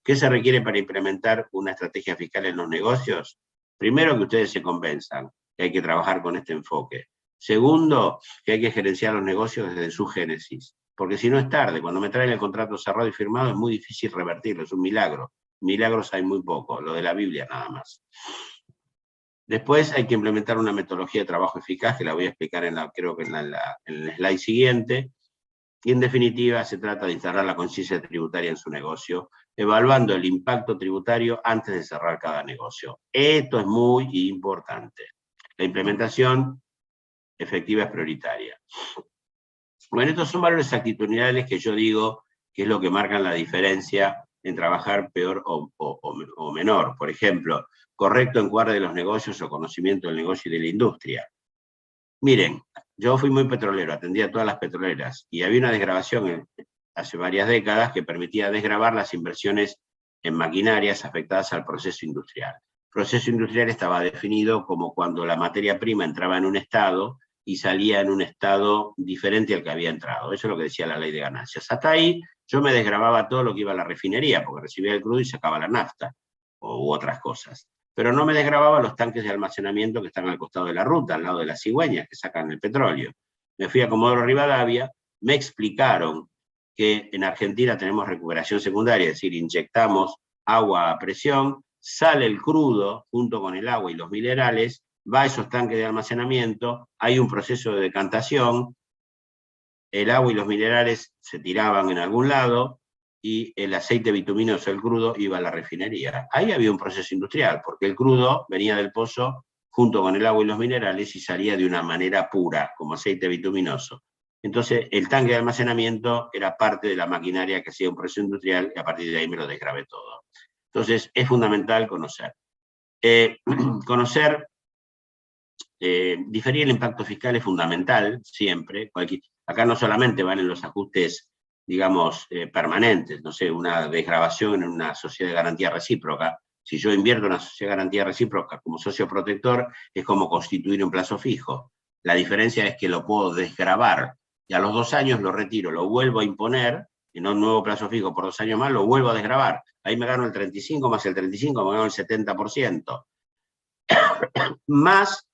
¿Qué se requiere para implementar una estrategia fiscal en los negocios? Primero, que ustedes se convenzan que hay que trabajar con este enfoque. Segundo, que hay que gerenciar los negocios desde su génesis. Porque si no es tarde, cuando me traen el contrato cerrado y firmado es muy difícil revertirlo, es un milagro. Milagros hay muy poco, lo de la Biblia nada más. Después hay que implementar una metodología de trabajo eficaz, que la voy a explicar creo que en el slide siguiente. Y en definitiva se trata de instalar la conciencia tributaria en su negocio, evaluando el impacto tributario antes de cerrar cada negocio. Esto es muy importante. La implementación efectiva es prioritaria. Bueno, estos son valores actitudinales que yo digo que es lo que marcan la diferencia en trabajar peor o menor. Por ejemplo, correcto encuadre de los negocios o conocimiento del negocio y de la industria. Miren, yo fui muy petrolero, atendía a todas las petroleras, y había una desgravación hace varias décadas que permitía desgravar las inversiones en maquinarias afectadas al proceso industrial. El proceso industrial estaba definido como cuando la materia prima entraba en un estado y salía en un estado diferente al que había entrado. Eso es lo que decía la ley de ganancias. Hasta ahí yo me desgravaba todo lo que iba a la refinería, porque recibía el crudo y sacaba la nafta, u otras cosas. Pero no me desgrababa los tanques de almacenamiento que están al costado de la ruta, al lado de las cigüeñas que sacan el petróleo. Me fui a Comodoro Rivadavia, me explicaron que en Argentina tenemos recuperación secundaria, es decir, inyectamos agua a presión, sale el crudo junto con el agua y los minerales, va a esos tanques de almacenamiento, hay un proceso de decantación, el agua y los minerales se tiraban en algún lado, y el aceite bituminoso, el crudo, iba a la refinería. Ahí había un proceso industrial, porque el crudo venía del pozo junto con el agua y los minerales y salía de una manera pura, como aceite bituminoso. Entonces, el tanque de almacenamiento era parte de la maquinaria que hacía un proceso industrial, y a partir de ahí me lo desgrabé todo. Entonces, es fundamental conocer. Diferir el impacto fiscal es fundamental, siempre. Acá no solamente van en los ajustes, digamos, permanentes, no sé, una desgravación en una sociedad de garantía recíproca. Si yo invierto en una sociedad de garantía recíproca como socio protector, es como constituir un plazo fijo. La diferencia es que lo puedo desgravar, y a los 2 años lo retiro, lo vuelvo a imponer, en un nuevo plazo fijo por 2 años más, lo vuelvo a desgravar. Ahí me gano el 35 más el 35, me gano el 70%. Más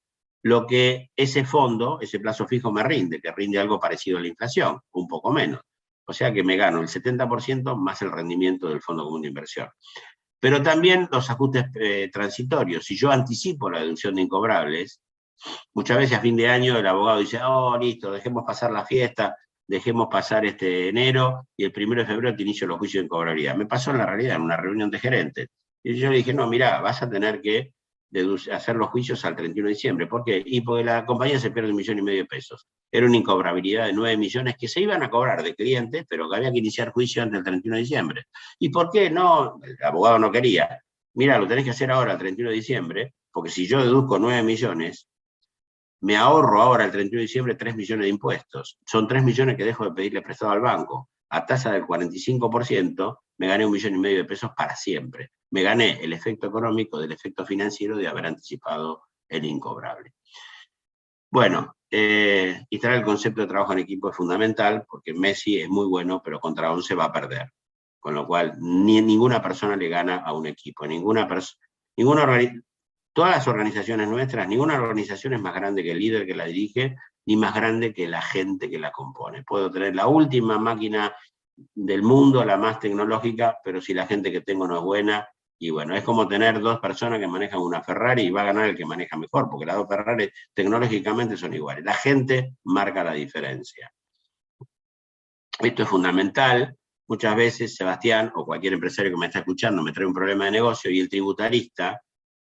lo que ese fondo, ese plazo fijo me rinde, que rinde algo parecido a la inflación, un poco menos. O sea que me gano el 70% más el rendimiento del Fondo Común de Inversión. Pero también los ajustes transitorios. Si yo anticipo la deducción de incobrables, muchas veces a fin de año el abogado dice, oh, listo, dejemos pasar la fiesta, dejemos pasar este enero, y el 1 de febrero te inicio los juicios de incobrabilidad. Me pasó en la realidad, en una reunión de gerentes. Y yo le dije, no, mirá, vas a tener que hacer los juicios al 31 de diciembre. ¿Por qué? Y porque la compañía se pierde 1,5 millones de pesos. Era una incobrabilidad de 9 millones que se iban a cobrar de clientes, pero que había que iniciar juicio antes del 31 de diciembre. ¿Y por qué no? El abogado no quería. Mira, lo tenés que hacer ahora, el 31 de diciembre, porque si yo deduzco 9 millones, me ahorro ahora el 31 de diciembre 3 millones de impuestos. Son 3 millones que dejo de pedirle prestado al banco. A tasa del 45%, me gané 1,5 millones de pesos para siempre. Me gané el efecto económico del efecto financiero de haber anticipado el incobrable. Bueno, instalar el concepto de trabajo en equipo es fundamental, porque Messi es muy bueno, pero contra 11 va a perder. Con lo cual, ninguna persona le gana a un equipo. Todas las organizaciones nuestras, ninguna organización es más grande que el líder que la dirige, ni más grande que la gente que la compone. Puedo tener la última máquina del mundo, la más tecnológica, pero si la gente que tengo no es buena, y bueno, es como tener 2 personas que manejan una Ferrari y va a ganar el que maneja mejor, porque las 2 Ferrari tecnológicamente son iguales. La gente marca la diferencia. Esto es fundamental. Muchas veces Sebastián, o cualquier empresario que me está escuchando, me trae un problema de negocio, y el tributarista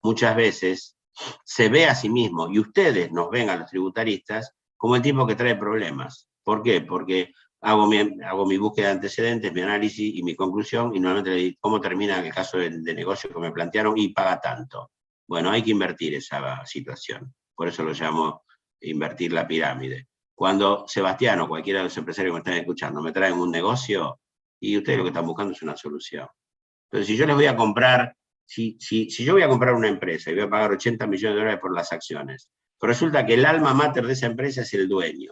muchas veces se ve a sí mismo, y ustedes nos ven a los tributaristas, como el tipo que trae problemas. ¿Por qué? Porque hago mi búsqueda de antecedentes, mi análisis y mi conclusión, y normalmente le digo cómo termina el caso de negocio que me plantearon, y paga tanto. Bueno, hay que invertir esa situación. Por eso lo llamo invertir la pirámide. Cuando Sebastián o cualquiera de los empresarios que me están escuchando me traen un negocio, y ustedes lo que están buscando es una solución. Entonces, si yo les voy a comprar, si yo voy a comprar una empresa y voy a pagar 80 millones de dólares por las acciones, pero resulta que el alma mater de esa empresa es el dueño.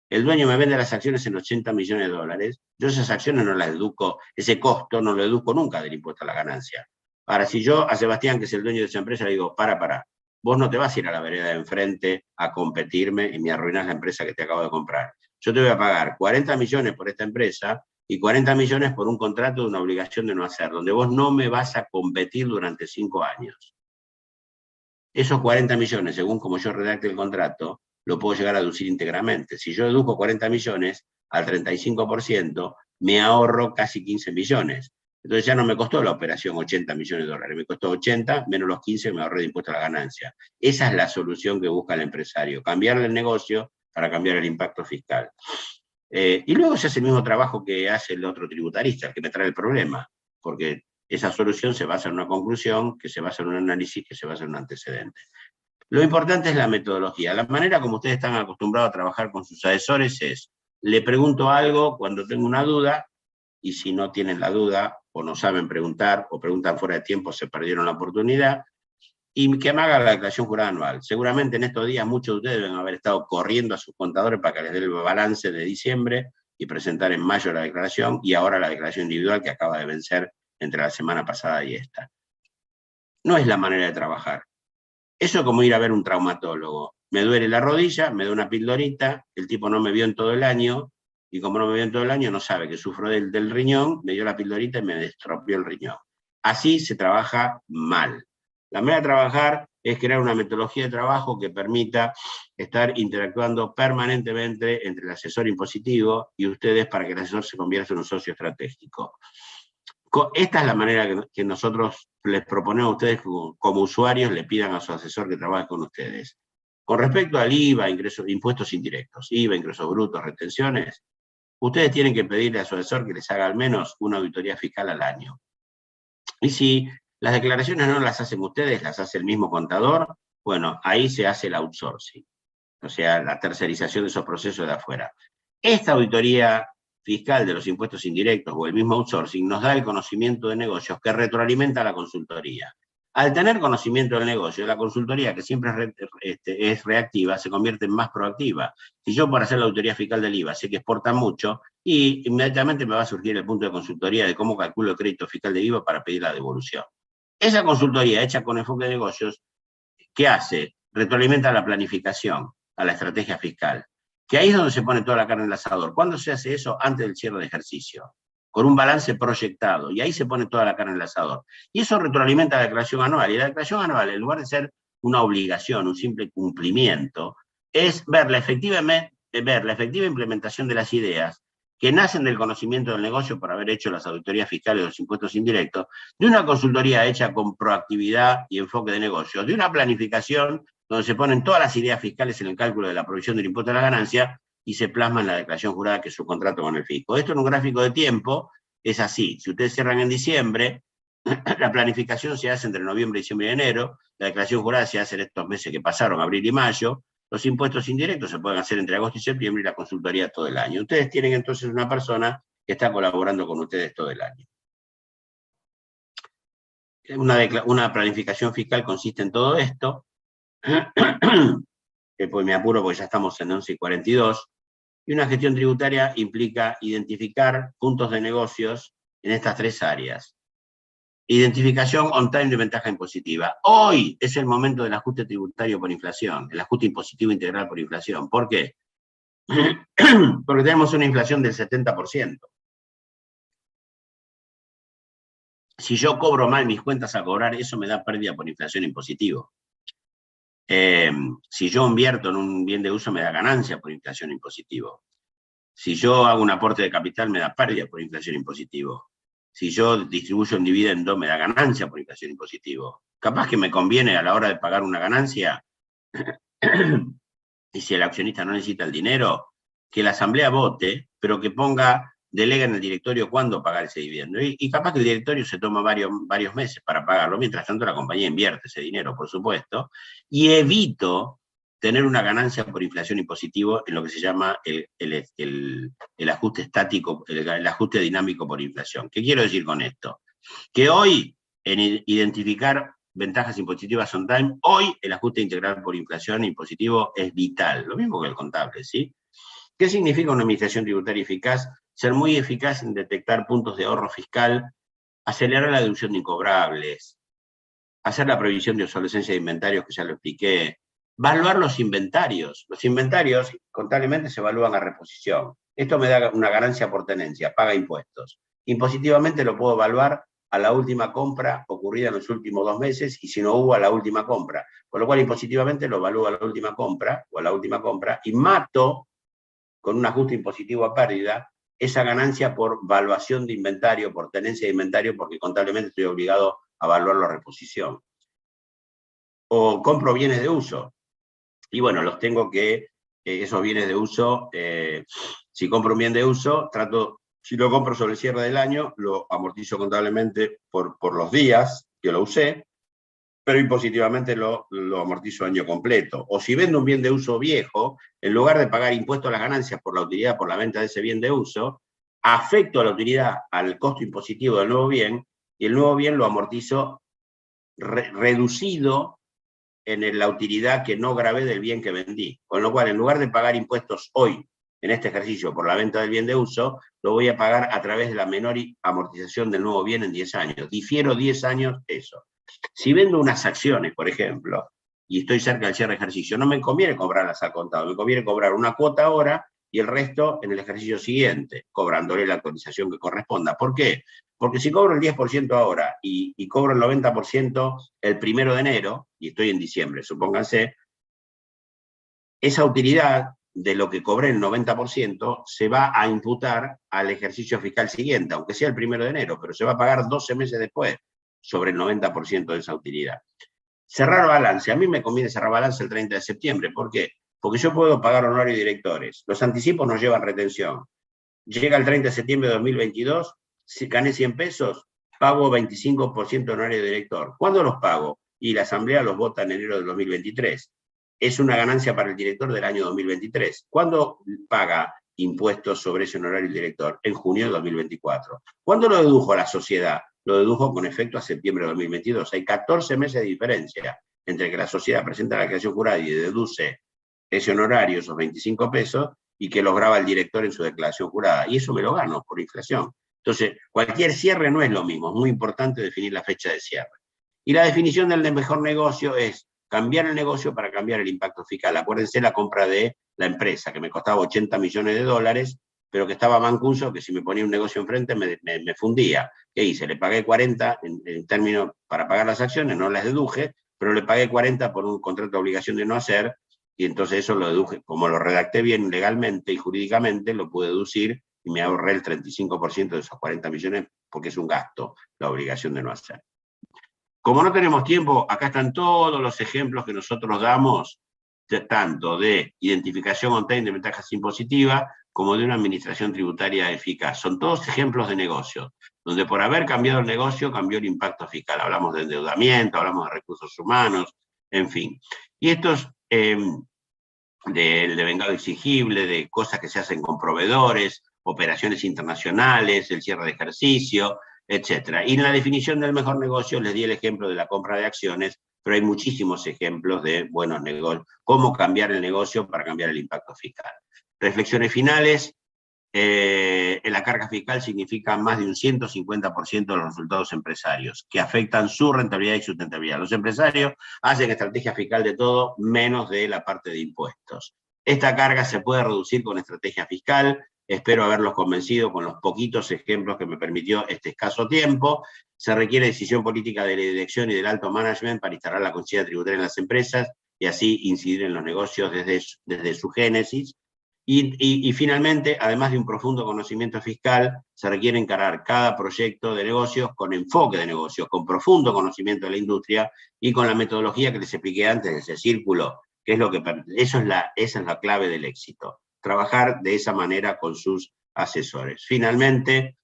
El dueño me vende las acciones en 80 millones de dólares, yo esas acciones no las deduzco, ese costo no lo deduzco nunca del impuesto a la ganancia. Ahora, si yo a Sebastián, que es el dueño de esa empresa, le digo, para, vos no te vas a ir a la vereda de enfrente a competirme y me arruinás la empresa que te acabo de comprar. Yo te voy a pagar 40 millones por esta empresa, y 40 millones por un contrato de una obligación de no hacer, donde vos no me vas a competir durante 5 años. Esos 40 millones, según como yo redacte el contrato, lo puedo llegar a deducir íntegramente. Si yo deduzco 40 millones al 35%, me ahorro casi 15 millones. Entonces ya no me costó la operación 80 millones de dólares, me costó 80 menos los 15 que me ahorré de impuesto a la ganancia. Esa es la solución que busca el empresario, cambiarle el negocio para cambiar el impacto fiscal. Y luego se hace el mismo trabajo que hace el otro tributarista, el que me trae el problema. porque esa solución se basa en una conclusión, que se basa en un análisis, que se basa en un antecedente. Lo importante es la metodología. La manera como ustedes están acostumbrados a trabajar con sus asesores es, le pregunto algo cuando tengo una duda, y si no tienen la duda, o no saben preguntar, o preguntan fuera de tiempo, se perdieron la oportunidad, y que me haga la declaración jurada anual. Seguramente en estos días muchos de ustedes deben haber estado corriendo a sus contadores para que les dé el balance de diciembre y presentar en mayo la declaración, y ahora la declaración individual que acaba de vencer entre la semana pasada y esta. No es la manera de trabajar. Eso es como ir a ver un traumatólogo. Me duele la rodilla, me da una pildorita, el tipo no me vio en todo el año, y como no me vio en todo el año, no sabe que sufro del riñón, me dio la pildorita y me destropió el riñón. Así se trabaja mal. La manera de trabajar es crear una metodología de trabajo que permita estar interactuando permanentemente entre el asesor impositivo y ustedes para que el asesor se convierta en un socio estratégico. Esta es la manera que nosotros les proponemos a ustedes como usuarios, le pidan a su asesor que trabaje con ustedes. Con respecto al IVA, impuestos indirectos, IVA, ingresos brutos, retenciones, ustedes tienen que pedirle a su asesor que les haga al menos una auditoría fiscal al año. Y si las declaraciones no las hacen ustedes, las hace el mismo contador, bueno, ahí se hace el outsourcing, o sea, la tercerización de esos procesos de afuera. Esta auditoría fiscal de los impuestos indirectos o el mismo outsourcing nos da el conocimiento de negocios que retroalimenta a la consultoría. Al tener conocimiento del negocio, la consultoría, que siempre es reactiva, se convierte en más proactiva. Si yo por hacer la auditoría fiscal del IVA sé que exportan mucho, y inmediatamente me va a surgir el punto de consultoría de cómo calculo el crédito fiscal de IVA para pedir la devolución. Esa consultoría hecha con enfoque de negocios, ¿qué hace? Retroalimenta la planificación, a la estrategia fiscal. Que ahí es donde se pone toda la carne en el asador. ¿Cuándo se hace eso? Antes del cierre de ejercicio, con un balance proyectado, y ahí se pone toda la carne en el asador. Y eso retroalimenta la declaración anual, y la declaración anual, en lugar de ser una obligación, un simple cumplimiento, es ver la efectiva implementación de las ideas que nacen del conocimiento del negocio por haber hecho las auditorías fiscales de los impuestos indirectos, de una consultoría hecha con proactividad y enfoque de negocio, de una planificación donde se ponen todas las ideas fiscales en el cálculo de la provisión del impuesto a la ganancia y se plasma en la declaración jurada que es su contrato con el fisco. Esto en un gráfico de tiempo es así. Si ustedes cierran en diciembre, la planificación se hace entre noviembre, diciembre y enero, la declaración jurada se hace en estos meses que pasaron, abril y mayo, los impuestos indirectos se pueden hacer entre agosto y septiembre y la consultoría todo el año. Ustedes tienen entonces una persona que está colaborando con ustedes todo el año. Una planificación fiscal consiste en todo esto. Pues me apuro porque ya estamos en 11:42. Y una gestión tributaria implica identificar puntos de negocios en estas tres áreas. Identificación on-time de ventaja impositiva. Hoy es el momento del ajuste tributario por inflación, el ajuste impositivo integral por inflación. ¿Por qué? Porque tenemos una inflación del 70%. Si yo cobro mal mis cuentas a cobrar, eso me da pérdida por inflación impositivo. Si yo invierto en un bien de uso, me da ganancia por inflación impositivo. Si yo hago un aporte de capital, me da pérdida por inflación impositivo. Si yo distribuyo un dividendo, me da ganancia por inflación impositivo. Capaz que me conviene a la hora de pagar una ganancia, y si el accionista no necesita el dinero, que la asamblea vote, pero que delega en el directorio cuándo pagar ese dividendo. Y capaz que el directorio se toma varios meses para pagarlo, mientras tanto la compañía invierte ese dinero, por supuesto, y evito tener una ganancia por inflación impositivo en lo que se llama el ajuste estático, el ajuste dinámico por inflación. ¿Qué quiero decir con esto? Que hoy, en identificar ventajas impositivas on time, hoy el ajuste integral por inflación impositivo es vital, lo mismo que el contable, ¿sí? ¿Qué significa una administración tributaria eficaz? Ser muy eficaz en detectar puntos de ahorro fiscal, acelerar la deducción de incobrables, hacer la previsión de obsolescencia de inventarios, que ya lo expliqué, evaluar los inventarios. Los inventarios contablemente se evalúan a reposición. Esto me da una ganancia por tenencia, paga impuestos. Impositivamente lo puedo evaluar a la última compra ocurrida en los últimos 2 meses y si no hubo a la última compra. Con lo cual impositivamente lo evalúo a la última compra o a la última compra y mato con un ajuste impositivo a pérdida esa ganancia por valuación de inventario, por tenencia de inventario, porque contablemente estoy obligado a evaluarlo a reposición. O compro bienes de uso. Y bueno, los tengo que, esos bienes de uso, si compro un bien de uso, trato Si lo compro sobre el cierre del año, lo amortizo contablemente por los días que lo usé, pero impositivamente lo amortizo año completo. O si vendo un bien de uso viejo, en lugar de pagar impuestos a las ganancias por la utilidad por la venta de ese bien de uso, afecto a la utilidad al costo impositivo del nuevo bien, y el nuevo bien lo amortizo reducido en la utilidad que no grabé del bien que vendí. Con lo cual, en lugar de pagar impuestos hoy, en este ejercicio, por la venta del bien de uso, lo voy a pagar a través de la menor amortización del nuevo bien en 10 años. Difiero 10 años eso. Si vendo unas acciones, por ejemplo, y estoy cerca del cierre de ejercicio, no me conviene cobrarlas al contado, me conviene cobrar una cuota ahora y el resto en el ejercicio siguiente, cobrándole la actualización que corresponda. ¿Por qué? Porque si cobro el 10% ahora y cobro el 90% el 1 de enero, y estoy en diciembre, supónganse, esa utilidad de lo que cobré el 90% se va a imputar al ejercicio fiscal siguiente, aunque sea el 1 de enero, pero se va a pagar 12 meses después sobre el 90% de esa utilidad. Cerrar balance. A mí me conviene cerrar balance el 30 de septiembre. ¿Por qué? Porque yo puedo pagar honorio de directores. Los anticipos nos llevan retención. Llega el 30 de septiembre de 2022, si gané 100 pesos, pago 25% de honorario de director. ¿Cuándo los pago? Y la asamblea los vota en enero del 2023. Es una ganancia para el director del año 2023. ¿Cuándo paga impuestos sobre ese honorario del director? En junio de 2024. ¿Cuándo lo dedujo la sociedad? Lo dedujo con efecto a septiembre de 2022. Hay 14 meses de diferencia entre que la sociedad presenta la declaración jurada y deduce ese honorario, esos 25 pesos, y que los graba el director en su declaración jurada. Y eso me lo gano por inflación. Entonces, cualquier cierre no es lo mismo. Es muy importante definir la fecha de cierre. Y la definición del mejor negocio es cambiar el negocio para cambiar el impacto fiscal. Acuérdense la compra de la empresa, que me costaba 80 millones de dólares, pero que estaba mancuso, que si me ponía un negocio enfrente me fundía. ¿Qué hice? Le pagué 40 en términos para pagar las acciones, no las deduje, pero le pagué 40 por un contrato de obligación de no hacer, y entonces eso lo deduje. Como lo redacté bien legalmente y jurídicamente, lo pude deducir y me ahorré el 35% de esos 40 millones, porque es un gasto la obligación de no hacer. Como no tenemos tiempo, acá están todos los ejemplos que nosotros damos, tanto de identificación on-time de ventajas impositivas, como de una administración tributaria eficaz. Son todos ejemplos de negocios, donde por haber cambiado el negocio, cambió el impacto fiscal. Hablamos de endeudamiento, hablamos de recursos humanos, en fin. Y estos de vengado exigible, de cosas que se hacen con proveedores, operaciones internacionales, el cierre de ejercicio, etcétera. Y en la definición del mejor negocio les di el ejemplo de la compra de acciones, pero hay muchísimos ejemplos de buenos negocios, cómo cambiar el negocio para cambiar el impacto fiscal. Reflexiones finales. La carga fiscal significa más de un 150% de los resultados empresarios, que afectan su rentabilidad y sustentabilidad. Los empresarios hacen estrategia fiscal de todo, menos de la parte de impuestos. Esta carga se puede reducir con estrategia fiscal. Espero haberlos convencido con los poquitos ejemplos que me permitió este escaso tiempo. Se requiere decisión política de la dirección y del alto management para instalar la conciencia tributaria en las empresas y así incidir en los negocios desde su génesis. Y finalmente, además de un profundo conocimiento fiscal, se requiere encarar cada proyecto de negocios con enfoque de negocios, con profundo conocimiento de la industria y con la metodología que les expliqué antes, ese círculo, que es lo que esa es la clave del éxito. Trabajar de esa manera con sus asesores. Finalmente,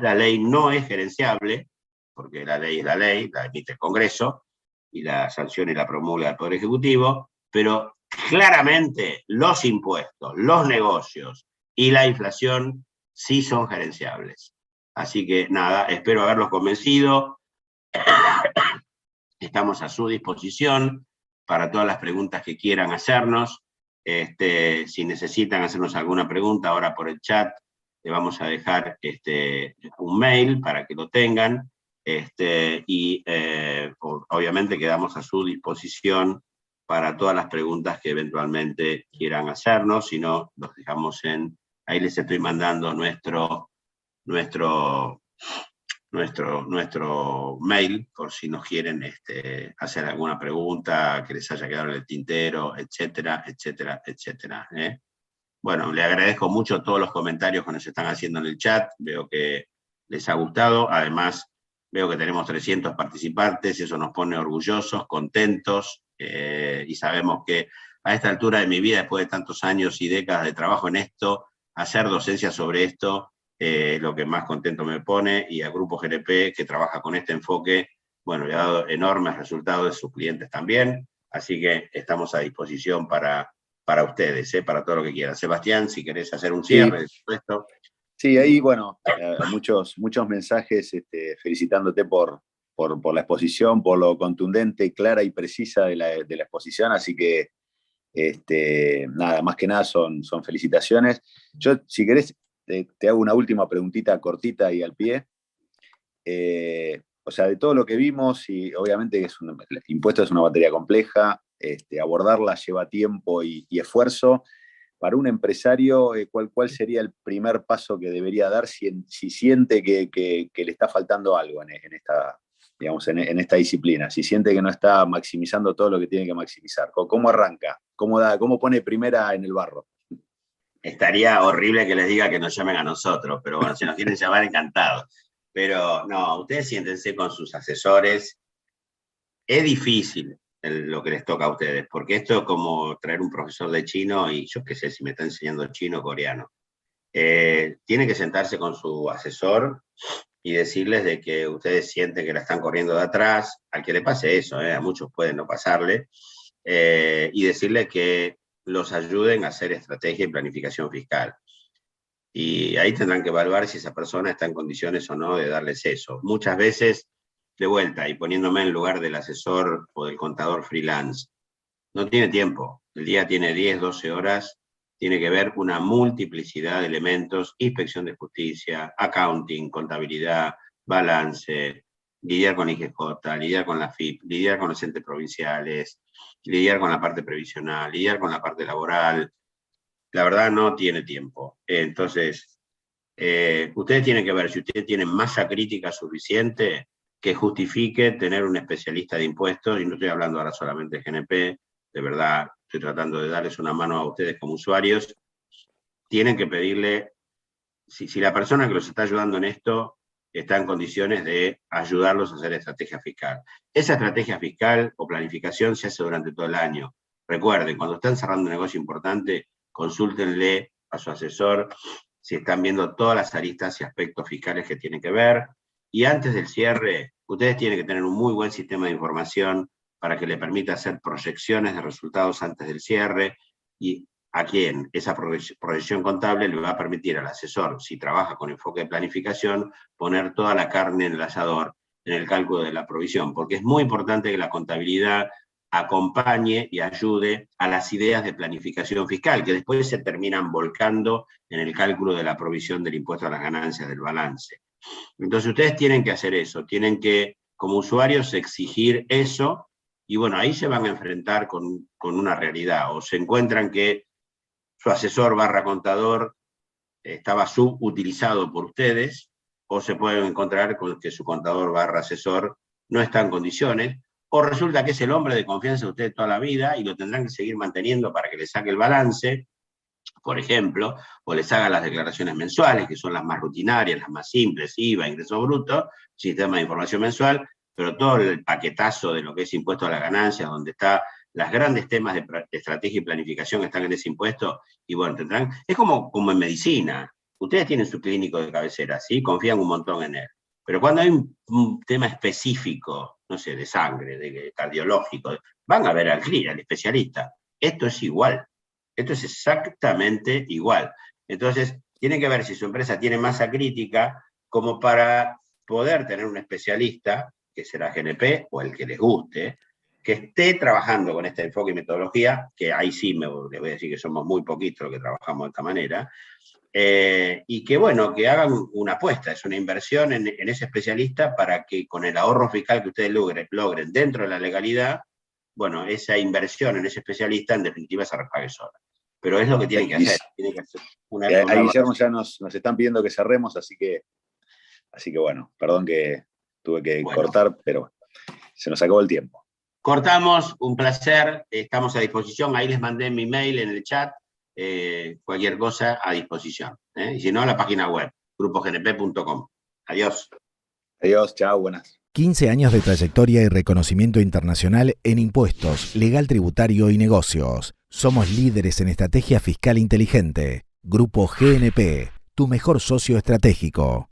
la ley no es gerenciable, porque la ley es la ley, la emite el Congreso, y la sanciona y la promulga el Poder Ejecutivo, pero claramente los impuestos, los negocios y la inflación sí son gerenciables. Así que nada, espero haberlos convencido. Estamos a su disposición para todas las preguntas que quieran hacernos. Si necesitan hacernos alguna pregunta ahora por el chat, le vamos a dejar un mail para que lo tengan. Obviamente quedamos a su disposición para todas las preguntas que eventualmente quieran hacernos. Si no, los dejamos ahí les estoy mandando nuestro mail, por si nos quieren hacer alguna pregunta que les haya quedado en el tintero, etcétera, etcétera, etcétera. Bueno, le agradezco mucho todos los comentarios que nos están haciendo en el chat, veo que les ha gustado, además veo que tenemos 300 participantes, eso nos pone orgullosos, contentos, y sabemos que a esta altura de mi vida, después de tantos años y décadas de trabajo en esto, hacer docencia sobre esto lo que más contento me pone, y al Grupo GNP, que trabaja con este enfoque, bueno, le ha dado enormes resultados de sus clientes también, así que estamos a disposición para ustedes, para todo lo que quieran. Sebastián, si querés hacer un cierre de todo esto. Sí, ahí, bueno, muchos mensajes felicitándote por la exposición, por lo contundente, clara y precisa de la exposición, así que nada, más que nada son felicitaciones. Yo, si querés, te hago una última preguntita cortita y al pie. O sea, de todo lo que vimos, y obviamente el impuesto es una materia compleja, abordarla lleva tiempo y esfuerzo. Para un empresario, ¿cuál sería el primer paso que debería dar si siente que le está faltando algo en esta, digamos, en esta disciplina? Si siente que no está maximizando todo lo que tiene que maximizar. ¿Cómo arranca? ¿Cómo pone primera en el barro? Estaría horrible que les diga que nos llamen a nosotros, pero bueno, si nos quieren llamar, encantados. Pero no, ustedes siéntense con sus asesores. Es difícil lo que les toca a ustedes, porque esto es como traer un profesor de chino y yo qué sé si me está enseñando chino o coreano. Tiene que sentarse con su asesor y decirles de que ustedes sienten que la están corriendo de atrás, al que le pase eso, a muchos pueden no pasarle, y decirles que los ayuden a hacer estrategia y planificación fiscal. Y ahí tendrán que evaluar si esa persona está en condiciones o no de darles eso. Muchas veces, de vuelta, y poniéndome en lugar del asesor o del contador freelance, no tiene tiempo. El día tiene 10, 12 horas, tiene que ver una multiplicidad de elementos: inspección de justicia, accounting, contabilidad, balance, lidiar con IGJ, lidiar con la FIP, lidiar con los entes provinciales, lidiar con la parte previsional, lidiar con la parte laboral. La verdad no tiene tiempo. Entonces, ustedes tienen que ver si ustedes tienen masa crítica suficiente que justifique tener un especialista de impuestos, y no estoy hablando ahora solamente de GNP, de verdad estoy tratando de darles una mano a ustedes como usuarios. Tienen que pedirle, si la persona que los está ayudando en esto está en condiciones de ayudarlos a hacer estrategia fiscal. Esa estrategia fiscal o planificación se hace durante todo el año. Recuerden, cuando están cerrando un negocio importante, consúltenle a su asesor si están viendo todas las aristas y aspectos fiscales que tienen que ver. Y antes del cierre, ustedes tienen que tener un muy buen sistema de información para que le permita hacer proyecciones de resultados antes del cierre, y a quien esa proyección contable le va a permitir al asesor, si trabaja con enfoque de planificación, poner toda la carne en el asador en el cálculo de la provisión, porque es muy importante que la contabilidad acompañe y ayude a las ideas de planificación fiscal, que después se terminan volcando en el cálculo de la provisión del impuesto a las ganancias del balance. Entonces ustedes tienen que hacer eso, tienen que, como usuarios, exigir eso, y bueno, ahí se van a enfrentar con una realidad, o se encuentran que su asesor / contador estaba subutilizado por ustedes, o se pueden encontrar con que su contador / asesor no está en condiciones, o resulta que es el hombre de confianza de ustedes toda la vida y lo tendrán que seguir manteniendo para que le saque el balance, por ejemplo, o les haga las declaraciones mensuales, que son las más rutinarias, las más simples: IVA, ingreso bruto, sistema de información mensual, pero todo el paquetazo de lo que es impuesto a las ganancias, donde está los grandes temas de estrategia y planificación, están en ese impuesto, y bueno, tendrán, es como en medicina. Ustedes tienen su clínico de cabecera, ¿sí? Confían un montón en él. Pero cuando hay un tema específico, no sé, de sangre, de cardiológico, van a ver al especialista. Esto es igual. Esto es exactamente igual. Entonces, tienen que ver si su empresa tiene masa crítica como para poder tener un especialista, que será GNP o el que les guste, que esté trabajando con este enfoque y metodología, que ahí sí les voy a decir que somos muy poquitos los que trabajamos de esta manera, y que bueno, que hagan una apuesta, es una inversión en ese especialista, para que con el ahorro fiscal que ustedes logren dentro de la legalidad, bueno, esa inversión en ese especialista en definitiva se repague sola. Pero es lo que tienen que hacer. Tienen que hacer ahí, Guillermo, ya nos están pidiendo que cerremos, así que bueno, perdón que tuve que cortar, pero se nos acabó el tiempo. Cortamos, un placer, estamos a disposición, ahí les mandé mi mail en el chat, cualquier cosa a disposición, y si no, a la página web, grupognp.com. Adiós. Adiós, chao, buenas. 15 años de trayectoria y reconocimiento internacional en impuestos, legal tributario y negocios. Somos líderes en estrategia fiscal inteligente. Grupo GNP. tu mejor socio estratégico.